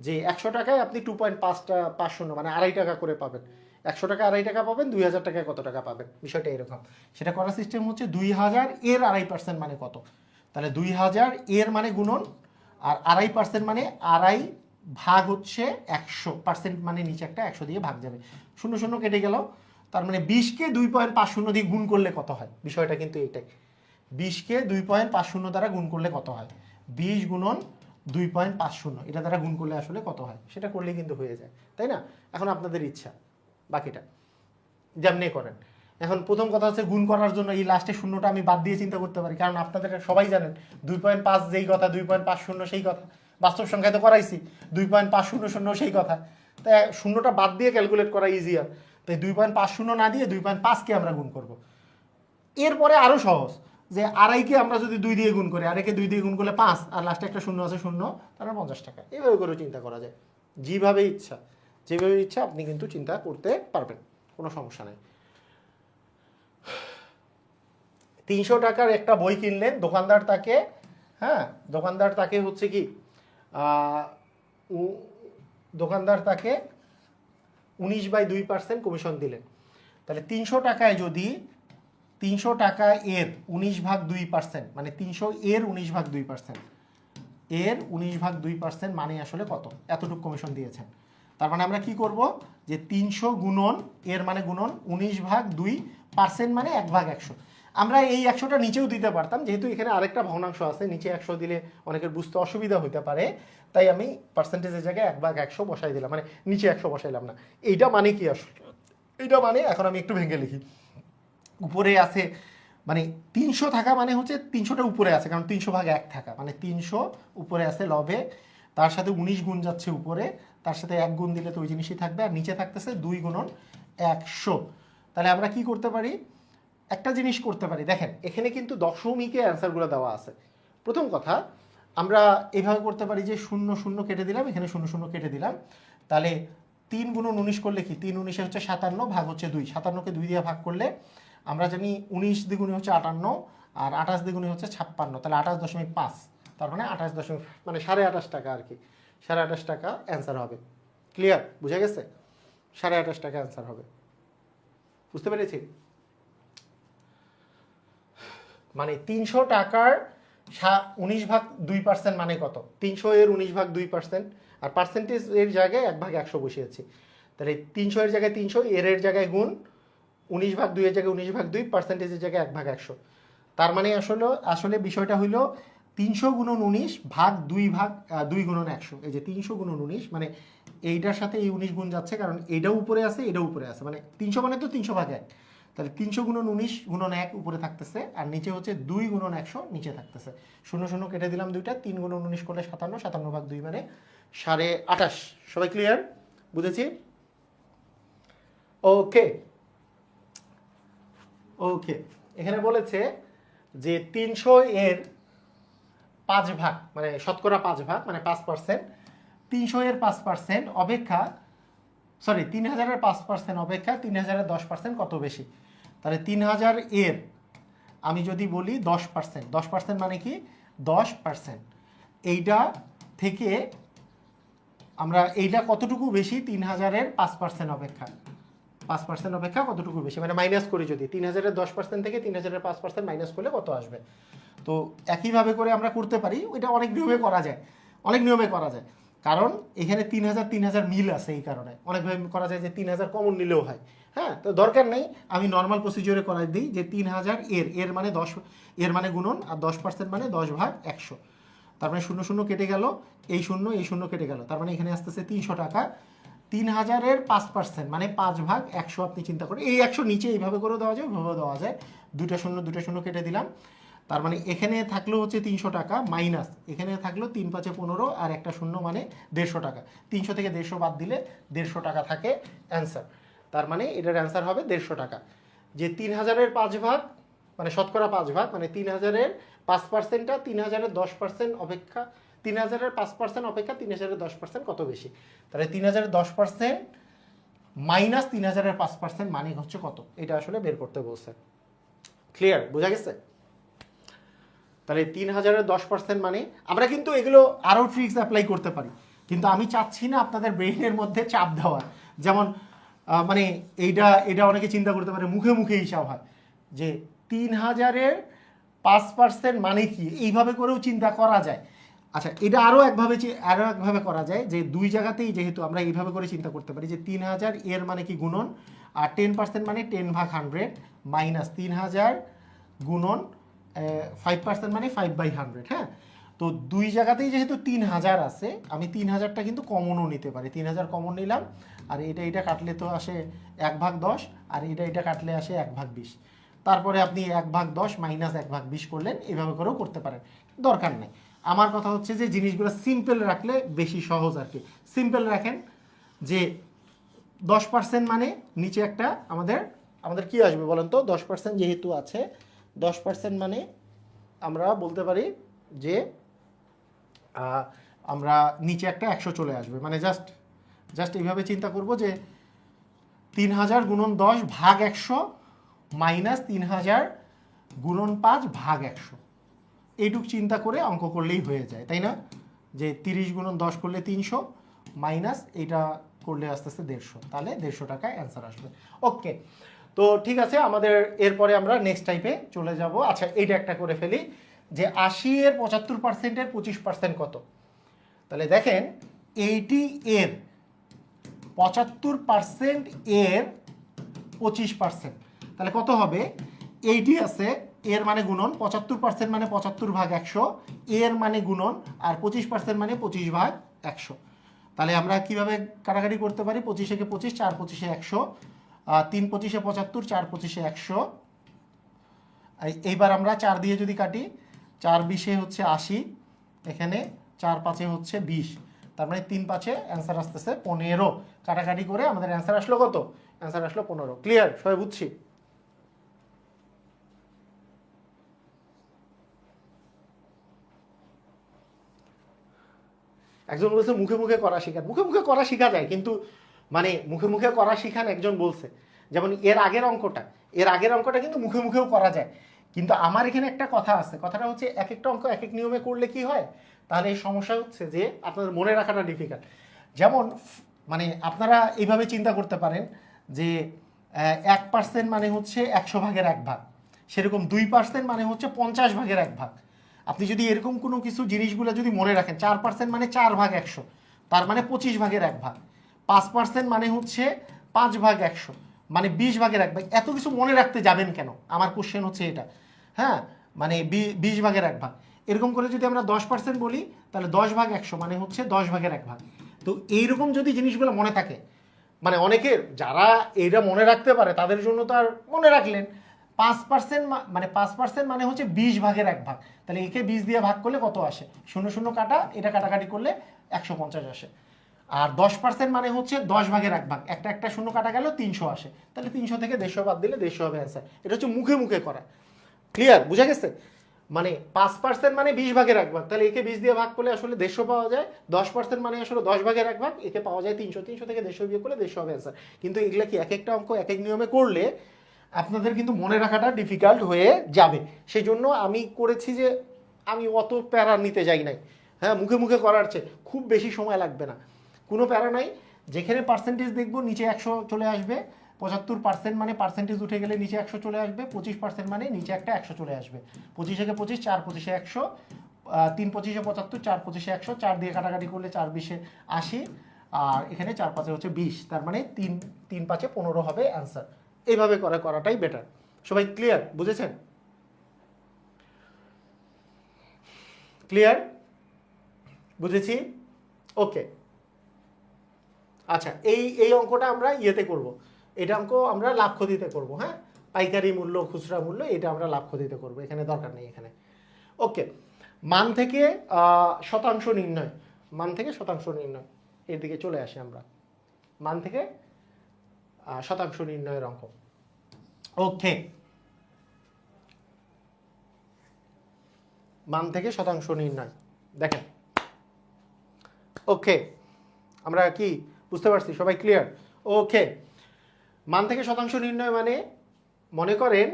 যে 100 টাকায় আপনি 2.50 মানে 2.5 টাকা করে পাবেন। 100 টাকা 2.5 টাকা পাবেন, 2,000 টাকায় কত টাকা পাবেন, বিষয়টা এরকম। সেটা করার সিস্টেম হচ্ছে 2,000 এর 2.5% মানে কত, তাহলে 2,000 এর মানে গুণন, আর 2.5% মানে 2.5 ভাগ হচ্ছে 100%, মানে নিচে একটা 100 দিয়ে ভাগ যাবে, 0 0 কেটে গেল। তার মানে 20কে 2.50 দিয়ে গুণ করলে কত হয়, বিষয়টা কিন্তু এইটাই। 20কে 2.50 দ্বারা গুণ করলে কত হয়, 20 গুণন 2.50 এটা দ্বারা গুণ করলে আসলে কত হয়, সেটা করলে কিন্তু হয়ে যায়, তাই না? এখন আপনাদের ইচ্ছা বাকিটা। যেমনি করেন। এখন প্রথম কথা হচ্ছে গুণ করার জন্য এই লাস্টে শূন্যটা আমি বাদ দিয়ে চিন্তা করতে পারি, কারণ আপনাদের সবাই জানেন 2.5 যেই কথা, 2.50 সেই কথা, বাস্তব সংখ্যায় তো করাইছি, 2.500 সেই কথা, তাই শূন্যটা বাদ দিয়ে ক্যালকুলেট করা ইজিয়ার। তাই 2.50 না দিয়ে 2.5কে আমরা গুণ করব। এরপরে আরও সহজ, যে আড়াইকে আমরা যদি 2 দিয়ে গুণ করি, আড়াইকে 2 দিয়ে গুণ করলে 5, আর লাস্টে একটা শূন্য আছে, শূন্য, তারপর 50 টাকা। এইভাবে করে চিন্তা করা যায়, যেভাবে ইচ্ছা, যেভাবে ইচ্ছা আপনি কিন্তু চিন্তা করতে পারবেন, কোনো সমস্যা নেই। 300 টাকার একটা বই কিনলেন, দোকানদার তাকে, হ্যাঁ, দোকানদার তাকে হচ্ছে কি, দোকানদার তাকে 19/2% কমিশন দিলেন। তাহলে 300 টাকায় যদি 300 টাকা এর 19/2%, মানে 300 এর 19/2%, এর 19/2% মানে আসলে কত? এতটুকু কমিশন দিয়েছেন। তার মানে আমরা কি করব, যে 300 গুণন এর মানে গুণন 19/2% মানে 1/100। আমরা এই 100টা নিচেও দিতে পারতাম, যেহেতু এখানে আরেকটা ভগ্নাংশ আছে, নিচে 100 দিলে অনেকের বুঝতে অসুবিধা হতে পারে, তাই আমি পার্সেন্টেজের জায়গায় 1/100 বসাই দিলাম, মানে নিচে 100 বসাইলাম না। এইটা মানে কি আসলে? এইটা মানে, এখন আমি একটু ভেঙে লিখি। উপরে আছে মানে 300 থাকা মানে হচ্ছে 300টা উপরে আছে, কারণ 300/1 থাকা মানে 300 উপরে আছে লবে, তার সাথে 19 গুণ যাচ্ছে উপরে, তার সাথে 1 গুণ দিলে তো ওই জিনিসই থাকবে, আর নিচে থাকতেছে 2 গুণন 100। তাহলে আমরা কি করতে পারি, একটা জিনিস করতে পারি, দেখেন এখানে কিন্তু দশমিকে অ্যান্সারগুলো দেওয়া আছে। প্রথম কথা আমরা এইভাবে করতে পারি যে 0 0 কেটে দিলাম, এখানে 0 0 কেটে দিলাম, তাহলে 3 গুণন 19 করলে কি, 3 19 হচ্ছে 57, ভাগ হচ্ছে 2, 57কে 2 দিয়ে ভাগ করলে আমরা জানি 19 দ্বিগুণে হচ্ছে 58, আর 28 দ্বিগুণে হচ্ছে 56, তাহলে 28.5, তার মানে 28 মানে 28.5 টাকা আর কি, 28.5 টাকা অ্যান্সার হবে। ক্লিয়ার, বুঝা গেছে? 28.5 টাকা অ্যান্সার হবে, বুঝতে পেরেছি? মানে 300 টাকার 19/2% মানে কত? 300 এর 19/2%, আর পার্সেন্টেজ এর জায়গায় 1/100 বসিয়েছি। তাহলে 300 এর জায়গায় 300, এর জায়গায় গুণ, 19/2 এর জায়গায় 19/2, পার্সেন্টেজের জায়গায় 1/100। তার মানে আসলে বিষয়টা হইল 300 গুণন 19 ভাগ 2 গুণন 100। এই যে 300 গুণন 19 মানে এইটার সাথে এই 19 গুণ যাচ্ছে, কারণ এইটাও উপরে আছে, এটাও উপরে আছে, মানে 300 মানে তো 300/1। তাহলে 300 গুণন 19 গুণন 1 উপরে থাকতেছে, আর নিচে হচ্ছে 2 গুণন 100 নিচে থাকতেছে। 0 0 কেটে দিলাম দুইটা, 3 গুণন 19 করলে 57, 57/2 মানে 28.5। সবাই ক্লিয়ার? বুঝেছি? ওকে ওকে, এখানে বলেছে যে 300 এর 5 ভাগ, মানে শতকরা 5 ভাগ মানে 5%, 300 এর 5% অপেক্ষা, সরি 3000 এর 5% অপেক্ষা 3000 এর 10% কত বেশি? তাহলে 3000 এর আমি যদি বলি 10%, 10% মানে কি 10%, এইটা থেকে আমরা এইটা কতটুকু বেশি? 3000 এর 5% অপেক্ষা, 5% অপেক্ষা কতটুকু বেশি, মানে মাইনাস করি যদি 3000 এর 10% থেকে 3000 এর 5% মাইনাস করলে কত আসবে? তো একইভাবে করে আমরা করতে পারি, ওইটা অনেক নিয়মে করা যায়, অনেক নিয়মে করা যায়, কারণ এখানে 3000 মিল আছে, এই কারণে অনেকভাবে করা যায় যে 3000 কমন নিলেও হয়। হ্যাঁ, তো দরকার নেই, আমি নর্মাল প্রসিজিওরে করাই দিই যে 3000 এর মানে 10, এর মানে গুণন, আর 10% মানে 10/100। তার মানে 0 0 কেটে গেল, এই 0 কেটে গেল, তার মানে এখানে আসতেছে 300 টাকা। 3000 এর 5% মানে 5/100, আপনি চিন্তা করেন এই 100 নিচে এইভাবে করে দেওয়া যায়, ওইভাবে দেওয়া যায়, 2টা 0 কেটে দিলাম, তার মানে এখানে থাকলো হচ্ছে 300 টাকা, মাইনাস এখানে থাকলো 3 5 15, আর একটা 0 মানে 150 টাকা। 300 থেকে 150 বাদ দিলে 150 টাকা থাকে অ্যান্সার। তার মানে এটার অ্যান্সার হবে 150 টাকা। যে 3000 এর 5 ভাগ মানে শতকরা 5 ভাগ, মানে 3000 এর 5%টা 3000 এর 10% অপেক্ষা, 3000 এর 5% অপেক্ষা 3000 এর 10% কত বেশি? তাহলে 3000 এর 10% মাইনাস 3000 এর 5% মানে হচ্ছে কত? এটা আসলে বের করতে বলছে। ক্লিয়ার, বোঝা গেছে? তাহলে 3000 এর 10% মানে আমরা কিন্তু এগুলো আরও ট্রিক্স অ্যাপ্লাই করতে পারি, কিন্তু আমি চাচ্ছি না আপনাদের ব্রেইনের মধ্যে চাপ দেওয়া। যেমন মানে এটা অনেকে চিন্তা করতে পারে, মুখে মুখে হিসাব হয় যে 3000 এর 5% মানে কি, এইভাবে করেও চিন্তা করা যায়। আচ্ছা, এটা আরও একভাবে করা যায়, যে দুই জায়গাতেই যেহেতু আমরা এইভাবে করে চিন্তা করতে পারি যে 3000 এর মানে কি গুণন, আর 10% মানে 10/100 মাইনাস 3000 গুণন 5% মানে 5/100। হ্যাঁ, তো দুই জায়গাতেই যেহেতু 3000 আছে, আমি 3000টা কিন্তু কমনও নিতে পারি। 3000 কমন নিলাম, আর এটা কাটলে তো আসে 1/10, আর এটা কাটলে আসে 1/20। তারপরে আপনি 1/10 মাইনাস 1/20 করলেন, এভাবে করেও করতে পারেন, দরকার নেই। আমার কথা হচ্ছে যে জিনিসগুলো সিম্পল রাখলে বেশি সহজ আর কি। সিম্পল রাখেন যে 10% মানে নিচে একটা আমাদের কি আসবে বলেন তো? 10% যেহেতু আছে, 10% মানে আমরা বলতে পারি যে আমরা নিচে একটা 100 চলে আসবে। মানে জাস্ট এইভাবে চিন্তা করব যে 3000 গুণন 10 ভাগ 100 মাইনাস 3000 গুণন 5 ভাগ 100, এইটুক চিন্তা করে অঙ্ক করলেই হয়ে যায়, তাই না? যে 30 গুণন 10 করলে 300 মাইনাস এইটা করলে আস্তে আস্তে 150, তাহলে 150 টাকায় অ্যান্সার আসবে। ওকে, তো ঠিক আছে, আমাদের এরপরে আমরা নেক্সট টাইপে চলে যাব। আচ্ছা, এইটা একটা করে ফেলি যে 80 এর 75%-এর 25% কত? তাহলে দেখেন 80 এর 75% এর 25%, তাহলে কত হবে? 80 আছে, এর মানে গুণন, 75% মানে 75 ভাগ 100, এর মানে গুণন, আর 25% মানে 25 ভাগ 100। তাহলে আমরা কিভাবে কাটাকাটি করতে পারি? 25 একে 25, 4 25-এ 100, 3 25-এ 75, 4 25-এ 100। এইবার আমরা 4 দিয়ে যদি কাটি, 4 20-এ হচ্ছে 80, এখানে 4 5-এ হচ্ছে 20, তার মানে 3 5-এ অ্যান্সার আসতেছে 15। কাটাকাটি করে আমাদের অ্যান্সার আসলো কত? অ্যান্সার আসলো 15। ক্লিয়ার? সবাই বুঝছি? একজন বলছে মুখে মুখে করা শিখান। মুখে মুখে করা শিখা যায়, কিন্তু মানে মুখে মুখে করা শিখান একজন বলছে, যেমন এর আগের অঙ্কটা কিন্তু মুখে মুখেও করা যায়। কিন্তু আমার এখানে একটা কথা আছে, কথাটা হচ্ছে এক একটা অঙ্ক এক এক নিয়মে করলে কি হয়, তাহলে এই সমস্যা হচ্ছে যে আপনাদের মনে রাখাটা ডিফিকাল্ট। যেমন মানে আপনারা এইভাবে চিন্তা করতে পারেন যে 1% মানে হচ্ছে 100 ভাগের 1 ভাগ, সেরকম 2% মানে হচ্ছে 50 ভাগের 1 ভাগ। আপনি যদি এরকম কোনো কিছু জিনিসগুলো যদি মনে রাখেন, 4% মানে 4 ভাগ 100, তার মানে 25 ভাগের 1 ভাগ। 5% মানে হচ্ছে 5 ভাগ 100, মানে 20 ভাগের 1 ভাগ। এত কিছু মনে রাখতে যাবেন কেন? আমার কোশ্চেন হচ্ছে এটা। হ্যাঁ, মানে 20 ভাগের 1 ভাগ। এরকম করে যদি আমরা 10% বলি, তাহলে 10 ভাগ 100 মানে হচ্ছে 10 ভাগের 1 ভাগ। তো এইরকম যদি জিনিসগুলো মনে থাকে, মানে অনেকের যারা এইটা মনে রাখতে পারে তাদের জন্য তো আর মনে রাখলেন। 5% মানে 5% মানে হচ্ছে 20 ভাগের 1 ভাগ। তাহলে একে 20 দিয়ে ভাগ করলে কত আসে? 0 0 কাটা, এটা কাটাকাটি করলে 150 আসে। আর 10% মানে হচ্ছে 10 ভাগের 1 ভাগ, একটা একটা শূন্য কাটা গেল 300 আসে। তাহলে 300 থেকে 150 বাদ দিলে 150 হবে অ্যান্সার। এটা হচ্ছে মুখে মুখে করা। ক্লিয়ার? বুঝা গেছে? মানে 5% মানে 20 ভাগের 1 ভাগ, তাহলে একে 20 দিয়ে ভাগ করলে আসলে 150 পাওয়া যায়। 10% মানে আসলে 10 ভাগের 1 ভাগ, একে পাওয়া যায় 300। 300 থেকে 150 বিয়োগ করলে 150 হবে অ্যান্সার। কিন্তু এগুলা কি এক একটা অঙ্ক এক এক নিয়মে করলে আপনাদের কিন্তু মনে রাখাটা ডিফিকাল্ট হয়ে যাবে। সেই জন্য আমি করেছি যে আমি অত প্যারা নিতে যাই নাই। হ্যাঁ, মুখে মুখে করার চেয়ে খুব বেশি সময় লাগবে না, কোনো প্যারা নাই। যেখানে পার্সেন্টেজ দেখবো নিচে 100 চলে আসবে, 75% মানে পার্সেন্টেজ উঠে গেলে নিচে 100 চলে আসবে, 25% মানে নিচে একটা 100 চলে আসবে। 25 একে 25, 4 25-এ 100, 3 25-এ 75, 4 25-এ 100, 4 দিয়ে কাটাকাটি করলে 4 20-এ 80, আর এখানে 4 5-এ হচ্ছে 20, তার মানে 3 5-এ 15 হবে অ্যান্সার। এইভাবে করাটাই বেটার। সবাই ক্লিয়ার? বুঝেছেন? ক্লিয়ার? বুঝেছি? ওকে। আচ্ছা, এই অঙ্কটা আমরা ইয়েতে করব, এটা অঙ্ক আমরা লাভ ক্ষতিতে করব। হ্যাঁ, পাইকারি মূল্য খুচরা মূল্য এটা আমরা লাভ ক্ষতিতে করব, এখানে দরকার নেই এখানে। ওকে, মান থেকে শতাংশ নির্ণয়। মান থেকে শতাংশ নির্ণয়, এর দিকে চলে আসি আমরা। মান থেকে শতাংশ নির্ণয়ের অঙ্ক। ওকে, মান থেকে শতাংশ নির্ণয় দেখেন। ওকে, আমরা কি বুঝতে পারছি? সবাই ক্লিয়ার? ওকে, মান থেকে শতাংশ নির্ণয় মানে মনে করেন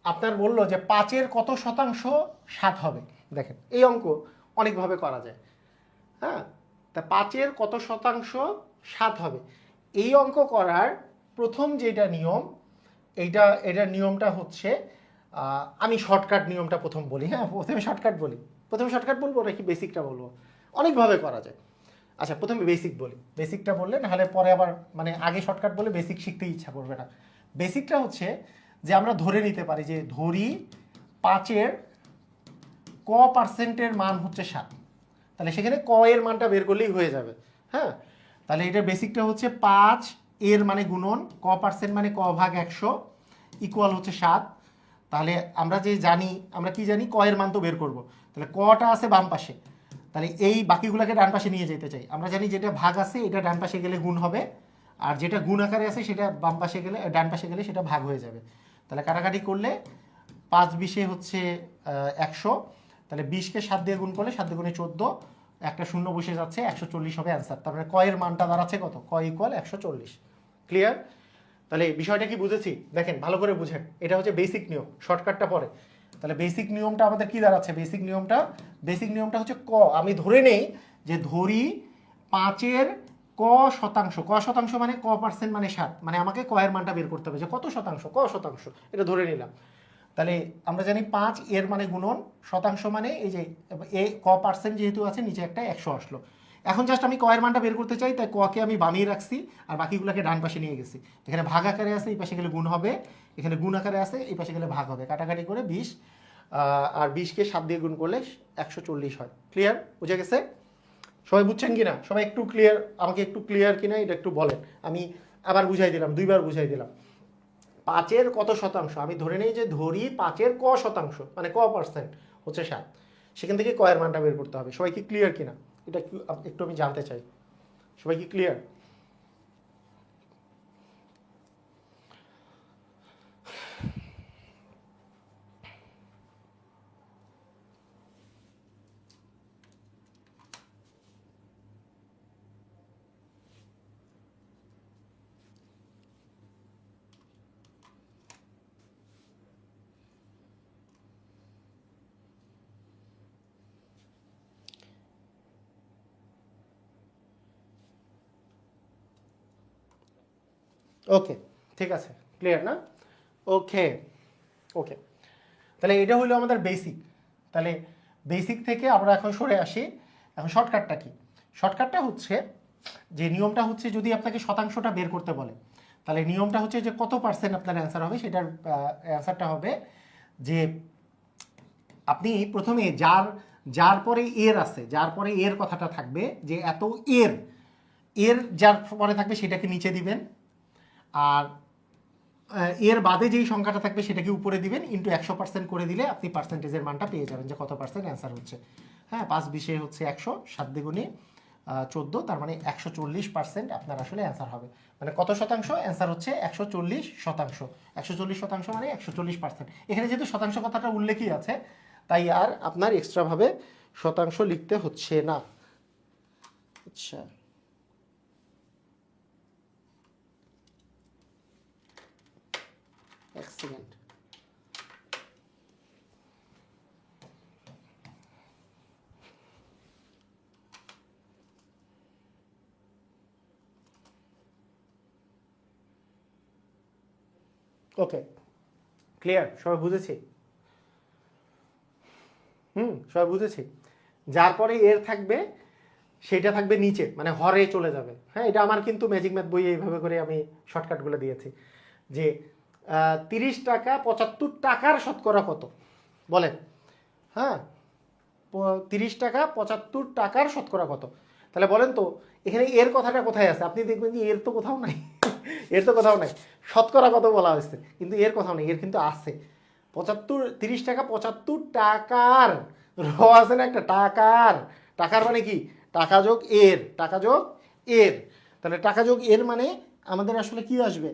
আপনার বললো যে 5-এর কত শতাংশ 7 হবে। দেখেন এই অঙ্ক অনেকভাবে করা যায়। হ্যাঁ, তা 5-এর কত শতাংশ 7 হবে, এই অঙ্ক করার প্রথম যেটা নিয়ম, এটার নিয়মটা হচ্ছে, আমি শর্টকাট নিয়মটা প্রথম বলি। হ্যাঁ, প্রথমে শর্টকাট বলবো নাকি বেসিকটা বলবো? অনেকভাবে করা যায়। আচ্ছা, প্রথমে বেসিক বলি। বেসিকটা বললে নাহলে পরে আবার মানে আগে শর্টকাট বলে বেসিক শিখতে ইচ্ছা করবে না। বেসিকটা হচ্ছে যে আমরা ধরে নিতে পারি যে ধরি 5-এর ক পার্সেন্টের মান হচ্ছে 7, তাহলে সেখানে ক এর মানটা বের করলেই হয়ে যাবে। হ্যাঁ, তাহলে এটার বেসিকটা হচ্ছে 5 এর মানে গুণন ক পার্সেন্ট মানে ক ভাগ 100 ইকুয়াল হচ্ছে 7। তাহলে আমরা যে জানি, আমরা কি জানি, ক এর মান তো বের করব। তাহলে কটা আছে বাম পাশে, তাহলে এই বাকিগুলোকে ডান পাশে নিয়ে যেতে চাই। আমরা জানি যেটা ভাগ আছে এটা ডান পাশে গেলে গুণ হবে, আর যেটা গুণ আকারে আছে সেটা বাম পাশে গেলে, ডান পাশে গেলে সেটা ভাগ হয়ে যাবে। তাহলে কাটাকাটি করলে 5 20 হচ্ছে 100, তাহলে 20কে 7 দিয়ে গুণ করলে 7 গুণে 14, একটা শূন্য বসে যাচ্ছে, 140 হবে অ্যান্সার। তার মানে ক এর মানটা দাঁড়াচ্ছে কত, ক ইকুয়াল 140। ক্লিয়ার? তাহলে বিষয়টা কি বুঝেছি? দেখেন ভালো করে বুঝেন, এটা হচ্ছে বেসিক নিয়ম, শর্টকাটটা পরে। তাহলে বেসিক নিয়মটা আমাদের কি দাঁড়াচ্ছে, বেসিক নিয়মটা হচ্ছে ক, আমি ধরে নেই যে ধরি 5-এর ক শতাংশ, ক শতাংশ মানে ক পার্সেন্ট মানে 7, মানে আমাকে ক এর মানটা বের করতে হবে যে কত শতাংশ, ক শতাংশ, এটা ধরে নিলাম। তাহলে আমরা জানি 5 এর মানে গুণন শতাংশ মানে এই যে এ ক পার্সেন্ট যেহেতু আছে নিচে একটা 100 আসলো। এখন জাস্ট আমি ক এর মানটা বের করতে চাই, তাই ককে আমি বামিয়ে রাখছি আর বাকিগুলোকে ডান পাশে নিয়ে গেছি। এখানে ভাগ আকারে আছে, এই পাশে গেলে গুণ হবে, এখানে গুণ আকারে আছে, এই পাশে গেলে ভাগ হবে, কাটাকাটি করে 20 আর 20কে 7 দিয়ে গুণ করলে 140 হয়। ক্লিয়ার? বুঝে গেছে? সবাই বুঝছেন কিনা? সবাই একটু ক্লিয়ার, আমাকে একটু ক্লিয়ার কিনা এটা একটু বলেন। আমি আবার বুঝাই দিলাম, 2বার বুঝাই দিলাম। 5-এর কত শতাংশ, আমি ধরে নেই যে ধরি 5-এর ক শতাংশ মানে ক পার্সেন্ট হচ্ছে 7, সেখান থেকে ক এর মানটা বের করতে হবে। সবাই কি ক্লিয়ার কিনা এটা একটু আমি জানতে চাই। সবাই কি ক্লিয়ার? ওকে, ঠিক আছে, ক্লিয়ার না? ওকে ওকে, তাহলে এটা হলো আমাদের বেসিক। তাহলে বেসিক থেকে আমরা এখন সরে আসি। এখন শর্টকাটটা কি? শর্টকাটটা হচ্ছে যে নিয়মটা হচ্ছে যদি আপনাকে শতাংশটা বের করতে বলে, তাহলে নিয়মটা হচ্ছে যে কত পার্সেন্ট আপনার অ্যান্সার হবে, সেটার অ্যান্সারটা হবে যে আপনি প্রথমে যার যার পরে এর আছে, যার পরে এর কথাটা থাকবে যে এত এর, এর যার পরে থাকবে সেটাকে নিচে দিবেন, আর এর বাদে যেই সংখ্যাটা থাকবে সেটাকে উপরে দিবেন, ইন্টু 100% করে দিলে আপনি পার্সেন্টেজের মানটা পেয়ে যাবেন যে কত পার্সেন্ট অ্যান্সার হচ্ছে। হ্যাঁ, 5 20 হচ্ছে 100, 7 দ্বিগুণে 14, তার মানে 140% আপনার আসলে অ্যান্সার হবে। মানে কত শতাংশ? অ্যান্সার হচ্ছে 140%। 140% মানে 140%। এখানে যেহেতু শতাংশ কথাটা উল্লেখই আছে, তাই আর আপনার এক্সট্রাভাবে শতাংশ লিখতে হচ্ছে না। আচ্ছা, এক সেকেন্ড। ওকে, ক্লিয়ার? সবাই বুঝেছি? সবাই বুঝেছি। যার পরে এর থাকবে সেটা থাকবে নিচে, মানে হরে চলে যাবে। হ্যাঁ, এটা আমার কিন্তু ম্যাজিক ম্যাথ বই এইভাবে করে আমি শর্টকাটগুলো দিয়েছি যে 30 টাকা 75 টাকার শতকরা কত বলেন। হ্যাঁ, 30 টাকা 75 টাকার শতকরা কত, তাহলে বলেন তো এখানে এর কথাটা কোথায় আছে? আপনি দেখবেন যে এর তো কোথাও নাই, এর তো কোথাও নাই। শতকরা কত বলা হয়েছে কিন্তু এর কোথাও নেই, এর কিন্তু আছে 30 টাকা 75 টাকার, র আছে না একটা, টাকার, টাকার মানে কি, টাকা যোগ এর, টাকা যোগ এর। তাহলে টাকা যোগ এর মানে আমাদের আসলে কি আসবে,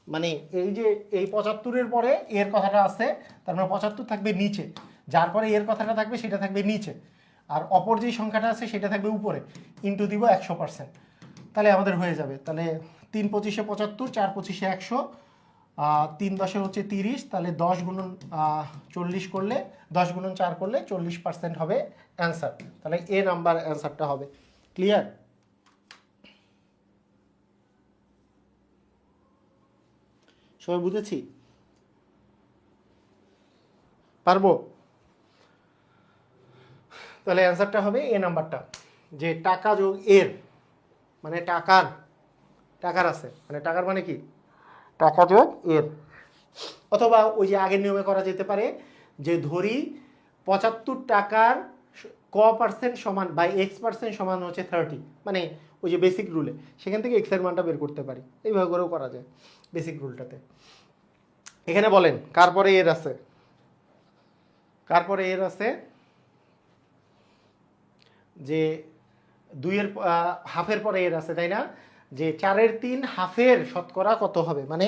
মানে এই যে এই 75-এর পরে এর কথাটা আছে, তার মানে 75 থাকবে নিচে, যার পরে এর কথাটা থাকবে সেটা থাকবে নিচে, আর অপর যেই সংখ্যাটা আছে সেটা থাকবে উপরে, ইন্টু দিব 100%। তাহলে আমাদের হয়ে যাবে। তাহলে 3 25 75, 4 25 100, 3 10 হচ্ছে 30, তাহলে 10 গুণন 40 করলে, 10 গুণন 4 করলে 40% হবে অ্যান্সার। তাহলে এ নাম্বার অ্যান্সারটা হবে। ক্লিয়ার? সবাই বুঝেছি? পারবো? তাহলে অ্যান্সারটা হবে এ নাম্বারটা, যে টাকা যোগ এর মানে টাকার, টাকার আছে মানে টাকার মানে কি, টাকা যোগ এর। অথবা ওই যে আগের নিয়মে করা যেতে পারে যে ধরি 75 টাকার ক% সমান বাই x% সমান হচ্ছে 30, মানে ওই যে বেসিক রুলে সেখান থেকে x এর মানটা বের করতে পারি, এইভাবে করেও করা যায় বেসিক রুলটাতে। এখানে বলেন কার পরে এর আছে, কার পরে এর আছে, যে 2-এর হাফের পরে এর আছে, তাই না? যে 4/3 হাফের শতকরা কত হবে, মানে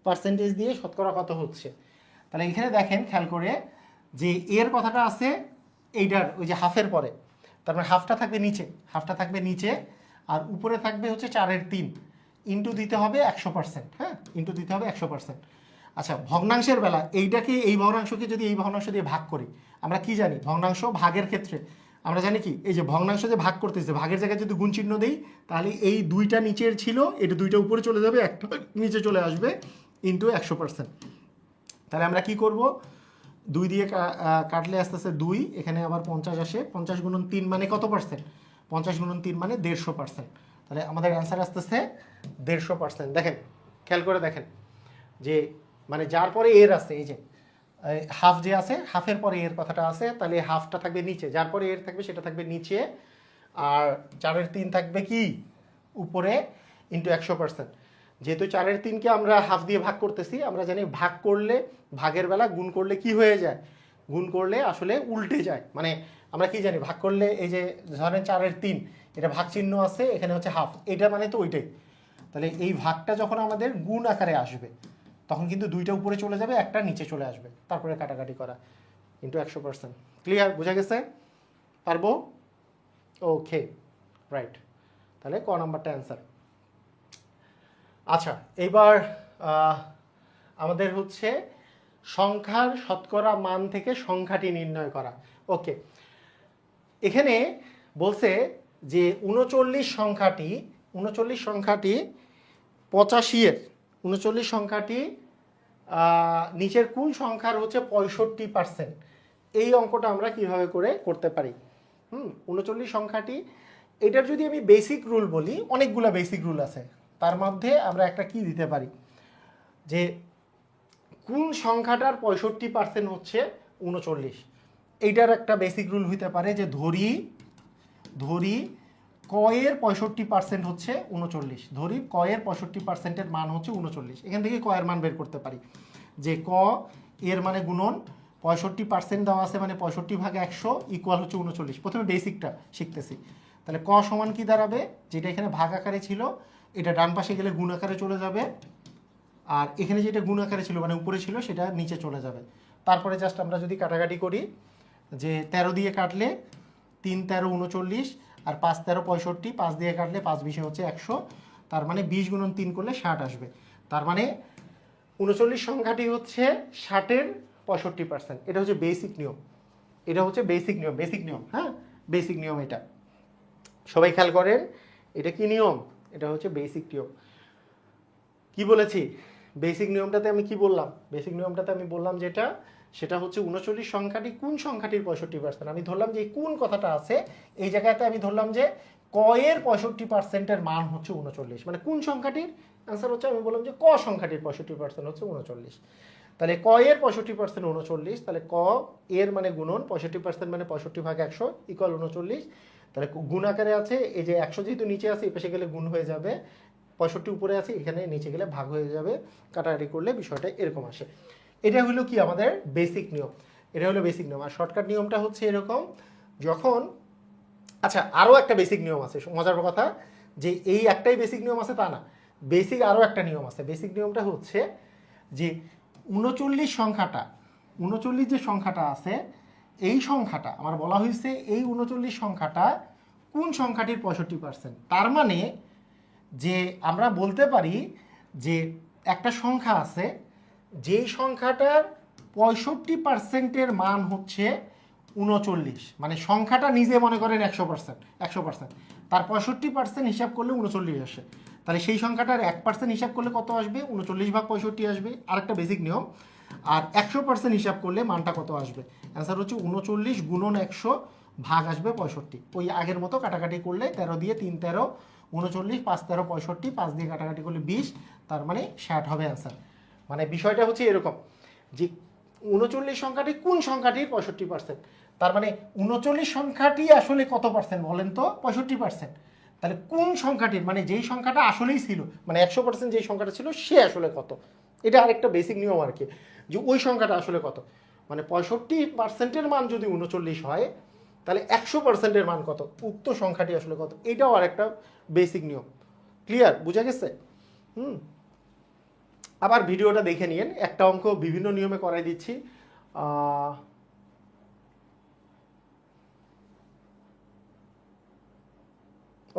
পার্সেন্টেজ দিয়ে শতকরা কত হচ্ছে। তাহলে এখানে দেখেন খেয়াল করে যে এর কথাটা আছে এইটার ওই যে হাফের পরে, তারপরে হাফটা থাকবে নিচে, হাফটা থাকবে নিচে, আর উপরে থাকবে হচ্ছে 4/3 ইন্টু দিতে হবে 100%, হ্যাঁ, ইন্টু দিতে হবে 100%। আচ্ছা, ভগ্নাংশের বেলা এইটাকে, এই ভগ্নাংশকে যদি এই ভগ্নাংশ দিয়ে ভাগ করি, আমরা কি জানি ভগ্নাংশ ভাগের ক্ষেত্রে আমরা জানি কি, এই যে ভগ্নাংশ যে ভাগ করতেছে, ভাগের জায়গায় যদি গুণ চিহ্ন দিই, তাহলে এই 2টা নিচের ছিল, এটা 2টা উপরে চলে যাবে, একটা নিচে চলে আসবে, ইন্টু 100%। তাহলে আমরা কি করব, 2 দিয়ে কাটলে আস্তে আস্তে 2, এখানে আবার 50 আসে, 50 গুণন 3 মানে কত পার্সেন্ট, 50 গুণন 3 মানে 150%। তাহলে আমাদের অ্যান্সার আসতেছে 150%। দেখেন খেয়াল করে দেখেন যে মানে যার পরে এর আছে, এই যে হাফ যে আছে, হাফের পরে এর কথাটা আছে, তাহলে হাফটা থাকবে নিচে, যার পরে এর থাকবে সেটা থাকবে নিচে, আর 4/3 থাকবে কি উপরে, ইন্টু 100%। যেহেতু 4/3কে আমরা হাফ দিয়ে ভাগ করতেছি, আমরা জানি ভাগ করলে, ভাগের বেলা গুণ করলে কি হয়ে যায়, গুণ করলে আসলে উল্টে যায়। মানে আমরা কি জানি ভাগ করলে, এই যে ধরেন 4/3 এটা ভাগ চিহ্ন আছে, এখানে হচ্ছে হাফ, এটা মানে তো ওইটাই। তাহলে এই ভাগটা যখন আমাদের গুণ আকারে আসবে, তখন কিন্তু 2টা উপরে চলে যাবে, একটা নিচে চলে আসবে, তারপরে কাটাকাটি করা, ইন্টু 100%। ক্লিয়ার, বোঝা গেছে? পারবো? ওকে, রাইট। তাহলে ক নাম্বারটা অ্যান্সার। আচ্ছা, এইবার আমাদের হচ্ছে সংখ্যার শতকরা মান থেকে সংখ্যাটি নির্ণয় করা। ওকে, এখানে বলছে যে 39 সংখ্যাটি 85-এর 39 সংখ্যাটি নিচের কোন সংখ্যার হচ্ছে 65%, এই অঙ্কটা আমরা কিভাবে করে করতে পারি। 39 সংখ্যাটি, এটার যদি আমি বেসিক রুল বলি, অনেকগুলো বেসিক রুল আছে, তার মধ্যে আমরা একটা কি দিতে পারি, যে কোন সংখ্যাটার 65% হচ্ছে 39, এইটার একটা বেসিক রুল হইতে পারে যে ধরি ক এর 65% হচ্ছে 39, ধরি ক এর 65%-এর মান হচ্ছে 39, এখান থেকে ক এর মান বের করতে পারি, যে ক এর মানে গুণন 65% দেওয়া আছে, মানে 65/100 ইকুয়াল হচ্ছে 39। প্রথমে বেসিকটা শিখতেছি। তাহলে ক সমান কি দাঁড়াবে, যেটা এখানে ভাগ আকারে ছিল এটা ডান পাশে গেলে গুণ আকারে চলে যাবে, আর এখানে যেটা গুণ আকারে ছিল মানে উপরে ছিল সেটা নিচে চলে যাবে। তারপরে জাস্ট আমরা যদি কাটাকাটি করি, যে 13 দিয়ে কাটলে 3 13 39, আর 5 13 65, 5 দিয়ে কাটলে 5 20 হচ্ছে 100, তার মানে 20 গুণন 3 করলে 60 আসবে। তার মানে 39 সংখ্যাটি হচ্ছে 60-এর 65%। এটা হচ্ছে বেসিক নিয়ম, এটা হচ্ছে বেসিক নিয়ম, হ্যাঁ, বেসিক নিয়ম। এটা সবাই খেয়াল করেন, এটা কি নিয়ম, এটা হচ্ছে বেসিক নিয়ম। কি বলেছি বেসিক নিয়মটাতে, আমি কি বললাম, বেসিক নিয়মটাতে আমি বললাম যেটা, সেটা হচ্ছে 39 সংখ্যাটি কোন সংখ্যাটির 65%। আমি ধরলাম যে কোন কথাটা আছে এই জায়গাতে, আমি ধরলাম যে ক এর 65%-এর মান হচ্ছে 39, মানে কোন সংখ্যাটির অ্যান্সার হচ্ছে, আমি বললাম যে ক সংখ্যাটির 65% হচ্ছে 39। তাহলে ক এর 65% 39, তাহলে ক এর মানে গুণন 65% মানে 65/100 ইকুয়াল 39। তাহলে গুণ আকারে আছে, এই যে 100 যেহেতু নিচে আছে, এই পাশে গেলে গুণ হয়ে যাবে, 65 উপরে আছে, এখানে নিচে গেলে ভাগ হয়ে যাবে, কাটাকাটি করলে বিষয়টা এরকম আসে। এটা হলো কি আমাদের বেসিক নিয়ম, এটা হলো বেসিক নিয়ম। আর শর্টকাট নিয়মটা হচ্ছে এরকম, যখন, আচ্ছা আরও একটা বেসিক নিয়ম আছে, মজার কথা যে এই একটাই বেসিক নিয়ম আছে তা না, বেসিক আরও একটা নিয়ম আছে। বেসিক নিয়মটা হচ্ছে যে 39 সংখ্যাটা, 39 যে সংখ্যাটা আছে, এই সংখ্যাটা আমার বলা হয়েছে এই 39 সংখ্যাটা কোন সংখ্যাটির 65%। তার মানে যে আমরা বলতে পারি যে একটা সংখ্যা আছে, যেই সংখ্যাটার 65%-এর মান হচ্ছে 39, মানে সংখ্যাটা নিজে মনে করেন 100%, তার 65% হিসাব করলে 39 আসে। তাহলে সেই সংখ্যাটার 1% হিসাব করলে কত আসবে, 39/65 আসবে, আরেকটা বেসিক নিয়ম। আর 100% হিসাব করলে মানটা কত আসবে, অ্যান্সার হচ্ছে 39 গুণন 100 ভাগ আসবে 65। ওই আগের মতো কাটাকাটি করলে 13 দিয়ে 3 13 39, 5 13 65, 5 দিয়ে কাটাকাটি করলে 20, তার মানে 60 হবে অ্যান্সার। মানে বিষয়টা হচ্ছে এরকম যে 39 সংখ্যাটি কোন সংখ্যাটির 65%? তার মানে 39 সংখ্যাটি আসলে কত পার্সেন্ট বলেন তো? 65%। তাহলে কোন সংখ্যাটির, মানে যেই সংখ্যাটা আসলেই ছিল, মানে 100% যেই সংখ্যাটা ছিল সে আসলে কত? এটা আরেকটা বেসিক নিয়ম আর কি, যে ওই সংখ্যাটা আসলে কত। মানে 65%-এর মান যদি 39 হয়, তাহলে 100%-এর মান কত, উক্ত সংখ্যাটি আসলে কত। এটাও আরেকটা বেসিক নিয়ম। ক্লিয়ার? বুঝা গেছে? আবার ভিডিওটা দেখে নিন, একটা অঙ্ক বিভিন্ন নিয়মে করাই দিচ্ছি।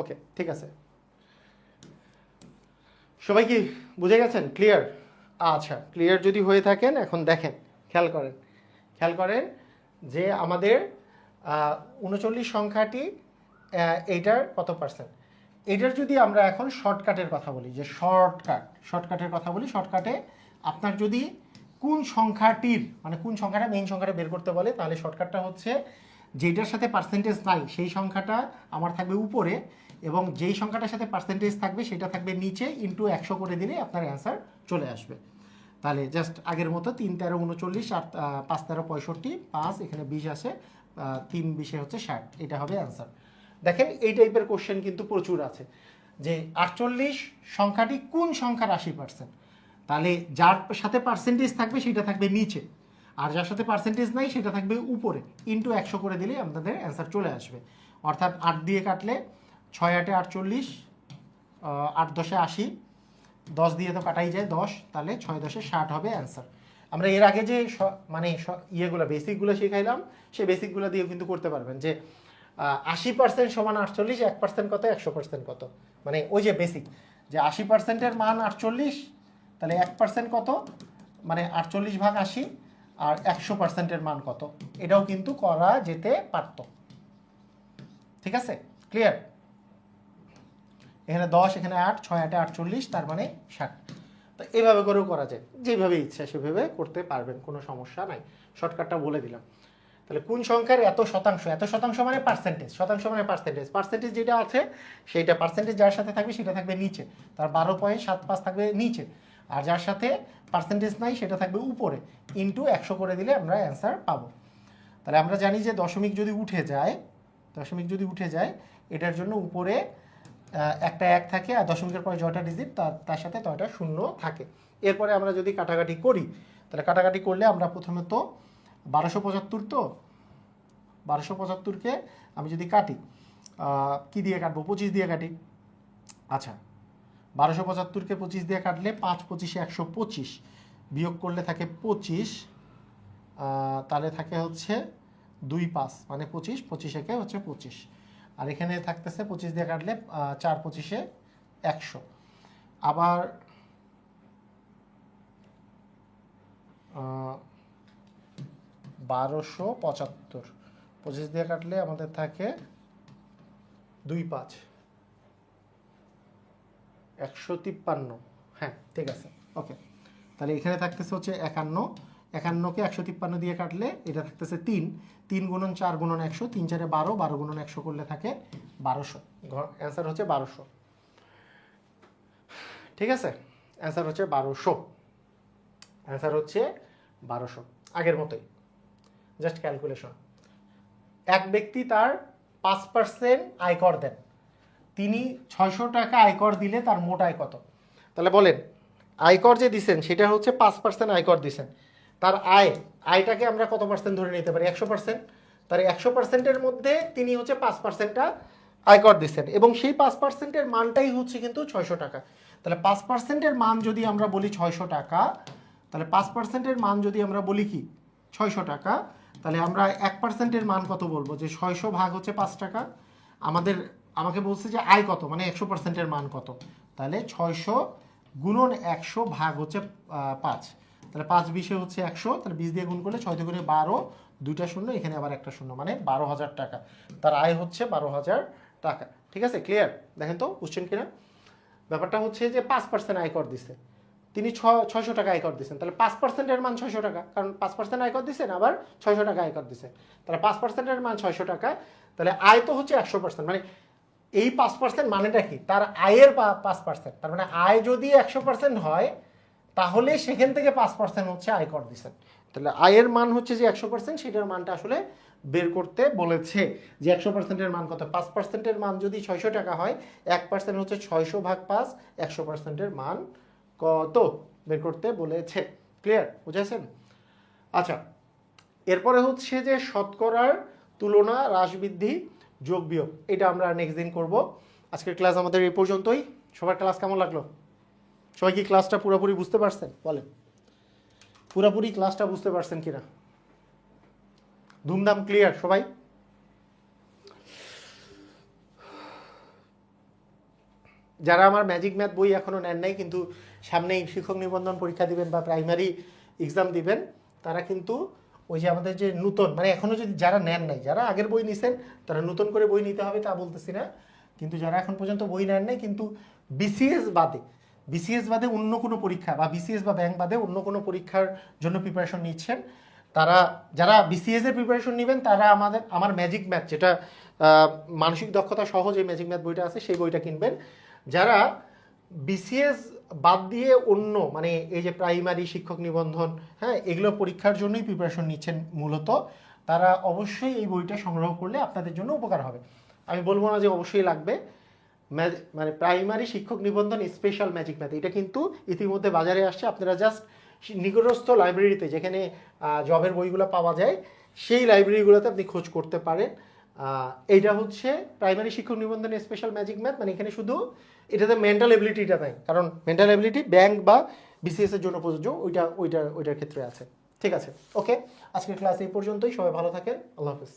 ওকে, ঠিক আছে, সবাই কি বুঝে গেছেন? ক্লিয়ার? আচ্ছা, ক্লিয়ার যদি হয়ে থাকেন এখন দেখেন, খেয়াল করেন যে আমাদের 39 সংখ্যাটি এইটার কত পার্সেন্ট। এইটার যদি আমরা এখন শর্টকাটের কথা বলি, যে শর্টকাটের কথা বলি, শর্টকাটে আপনার যদি কোন সংখ্যাটির, মানে কোন সংখ্যাটা মেইন সংখ্যাটা বের করতে বলে, তাহলে শর্টকাটটা হচ্ছে যেটার সাথে পার্সেন্টেজ নাই সেই সংখ্যাটা আমার থাকবে উপরে, এবং যেই সংখ্যাটার সাথে পার্সেন্টেজ থাকবে সেটা থাকবে নিচে, ইন্টু 100 করে দিলে আপনার অ্যান্সার চলে আসবে। তাহলে জাস্ট আগের মতো 3 13 39 আর 5 13 65, 5 এখানে 20 আসে, 3 20 হচ্ছে 60, এটা হবে অ্যান্সার। দেখেন এই টাইপের কোশ্চেন কিন্তু প্রচুর আছে, যে 48 সংখ্যাটি কোন সংখ্যার 80%। তাহলে যার সাথে পার্সেন্টেজ থাকবে সেটা থাকবে নিচে, আর যার সাথে পার্সেন্টেজ নাই সেটা থাকবে উপরে, ইন্টু 100 করে দিলে আপনাদের অ্যান্সার চলে আসবে। অর্থাৎ 8 দিয়ে কাটলে 6 8 48, 8 10 80, 10 দিয়ে তো কাটাই যায় 10, তাহলে 6 10 60 হবে অ্যান্সার। আমরা এর আগে যে মানে ইয়েগুলো বেসিকগুলো শিখাইলাম, সেই বেসিকগুলো দিয়ে কিন্তু করতে পারবেন, যে 80% সমান 48, 1% কত, 100% কত। মানে ওই যে বেসিক, যে 80%-এর মান 48, তাহলে 1% কত, মানে 48 ভাগ 80, আর 100%-এর মান কত, এটাও কিন্তু করা যেতে পারত। ঠিক আছে? ক্লিয়ার? এখানে 10, এখানে 8, 6 8 48, তার মানে 60। তো এইভাবে করেও করা যায়, যেভাবে ইচ্ছা সেভাবে করতে পারবেন, কোনো সমস্যা নাই। শর্টকাটটা বলে দিলাম। তাহলে কোন সংখ্যার এত শতাংশ, এত শতাংশ মানে পার্সেন্টেজ, শতাংশ মানে পার্সেন্টেজ, পার্সেন্টেজ যেটা আছে সেইটা পার্সেন্টেজ যার সাথে থাকবে সেটা থাকবে নিচে, তার 12.75 থাকবে নিচে, আর যার সাথে পার্সেন্টেজ নাই সেটা থাকবে উপরে, ইন্টু 100 করে দিলে আমরা অ্যান্সার পাবো। তাহলে আমরা জানি যে দশমিক যদি উঠে যায়, এটার জন্য উপরে একটা 1 থাকে, আর দশমিকের পরে জয়টা ডিজিট তার সাথে তয়টা শূন্য থাকে। এরপরে আমরা যদি কাটাকাটি করি, তাহলে কাটাকাটি করলে আমরা প্রথমে তো 1275, তো 1275-কে আমি যদি কাটি, কি দিয়ে কাটবো, 25 দিয়ে কাটি। আচ্ছা, 1275-কে 25 দিয়ে কাটলে 5 25 125, বিয়োগ করলে থাকে 25, তাহলে থাকে হচ্ছে 2 5, মানে 25, 25 একে হচ্ছে 25, আর এখানে থাকতেছে 25 দিয়ে কাটলে 4 25-এ 100, আবার 1275, 25 দিয়ে কাটলে আমাদের থাকে 2 5 153। হ্যাঁ, ঠিক আছে, ওকে। তাহলে এখানে থাকতেছে হচ্ছে 51, 51-কে 153 দিয়ে কাটলে এটা থাকতেছে 3, 3 গুণন 4 গুণন 100, 3 4 12, 12 গুণন 100 করলে থাকে 1200। অ্যান্সার হচ্ছে 1200। ঠিক আছে, অ্যান্সার হচ্ছে 1200, আগের মতোই, জাস্ট ক্যালকুলেশন। এক ব্যক্তি তার 5% আয়কর দেন, তিনি 600 টাকা আয়কর দিলে তার মোট আয় কত? তাহলে বলেন, আয়কর যে দিছেন সেটা হচ্ছে 5% আয়কর দিছেন, তার আয়টাকে আমরা কত পার্সেন্ট ধরে নিতে পারি? 100%। তার 100%-এর মধ্যে তিনি হচ্ছে 5%টা আয়কর দিচ্ছেন, এবং সেই 5%-এর মানটাই হচ্ছে কিন্তু 600 টাকা। তাহলে 5%-এর মান যদি আমরা বলি 600 টাকা, তাহলে 5%-এর মান যদি আমরা বলি কি 600 টাকা, তাহলে আমরা 1%-এর মান কত বলবো? যে 600 ভাগ হচ্ছে 5 টাকা। আমাকে বলছে যে আয় কত, মানে 100%-এর মান কত, তাহলে 600 গুণন 100 ভাগ হচ্ছে 5, তাহলে 5 20-এ হচ্ছে 100, তাহলে 20 দিয়ে গুণ করলে 6 দিয়ে গুণে 12, 2টা শূন্য, এখানে আবার একটা শূন্য, মানে 12,000 টাকা। তার আয় হচ্ছে 12,000 টাকা। ঠিক আছে, ক্লিয়ার? দেখেন তো বুঝছেন কিনা? ব্যাপারটা হচ্ছে যে 5% আয়কর দিছে, তিনি 600 টাকা আয়কর দিচ্ছেন, তাহলে 5%-এর মান 600 টাকা, কারণ 5% আয়কর দিচ্ছেন, আবার 600 টাকা আয়কর দিচ্ছেন, তাহলে 5%-এর মান 600 টাকা। তাহলে আয় তো হচ্ছে 100%, মানে এই 5% মানেটা কি? তার আয়ের 5%, তার মানে আয় যদি 100% হয়, তাহলে সেখান থেকে 5% হচ্ছে আয়কর দিচ্ছেন। তাহলে আয়ের মান হচ্ছে যে 100%, সেটার মানটা আসলে বের করতে বলেছে যে 100%-এর মান কত। 5%-এর মান যদি 600 টাকা হয়, 1% হচ্ছে 600/5, 100%-এর মান কত বের করতে বলেছে। ক্লিয়ার, বুঝেছেন? আচ্ছা, এরপরে হচ্ছে যে শতকরার তুলনা, হ্রাস বৃদ্ধি, যোগ বিয়োগ, এটা আমরা নেক্সট দিন করব। আজকের ক্লাস আমাদের এই পর্যন্তই। সবার ক্লাস কেমন লাগলো? সবাই কি ক্লাসটা পুরোপুরি বুঝতে পারছেন? বলেন, পুরোপুরি ক্লাসটা বুঝতে পারছেন কিনা? ধুমধাম ক্লিয়ার সবাই? যারা আমার ম্যাজিক ম্যাথ বই এখনও নেন নাই, কিন্তু সামনেই শিক্ষক নিবন্ধন পরীক্ষা দিবেন বা প্রাইমারি এক্সাম দিবেন, তারা কিন্তু ওই যে আমাদের যে নতুন, মানে এখনও যদি যারা নেন নাই, যারা আগের বই নিছেন তারা নতুন করে বই নিতে হবে তা বলতেছি না, কিন্তু যারা এখন পর্যন্ত বই নেন নাই কিন্তু বিসিএস বাদে অন্য কোনো পরীক্ষা বা বিসিএস বা ব্যাংক বাদে অন্য কোনো পরীক্ষার জন্য প্রিপারেশন নিচ্ছেন, তারা যারা বিসিএস এর প্রিপারেশন নেবেন তারা আমার ম্যাজিক ম্যাথ, যেটা মানসিক দক্ষতা সহ যে ম্যাজিক ম্যাথ বইটা আছে সেই বইটা কিনবেন। যারা বিসিএস বাদ দিয়ে অন্য, মানে এই যে প্রাইমারি শিক্ষক নিবন্ধন, হ্যাঁ, এগুলো পরীক্ষার জন্যই প্রিপারেশন নিচ্ছেন মূলত, তারা অবশ্যই এই বইটা সংগ্রহ করলে আপনাদের জন্য উপকার হবে। আমি বলবো না যে অবশ্যই লাগবে, মানে প্রাইমারি শিক্ষক নিবন্ধন স্পেশাল ম্যাজিক ম্যাথ, এটা কিন্তু ইতিমধ্যে বাজারে আসছে। আপনারা জাস্ট নিকটস্থ লাইব্রেরিতে, যেখানে জবের বইগুলো পাওয়া যায়, সেই লাইব্রেরিগুলোতে আপনি খোঁজ করতে পারেন। এইটা হচ্ছে প্রাইমারি শিক্ষক নিবন্ধন স্পেশাল ম্যাজিক ম্যাথ, মানে এখানে শুধু এটাতে মেন্টাল এবিলিটিটা নাই, কারণ মেন্টাল এবিলিটি ব্যাংক বা বিসিএস এর জন্য প্রযোজ্য, ওইটার ক্ষেত্রে আছে। ঠিক আছে, ওকে, আজকের ক্লাস এই পর্যন্তই। সবাই ভালো থাকেন, আল্লাহ হাফিজ।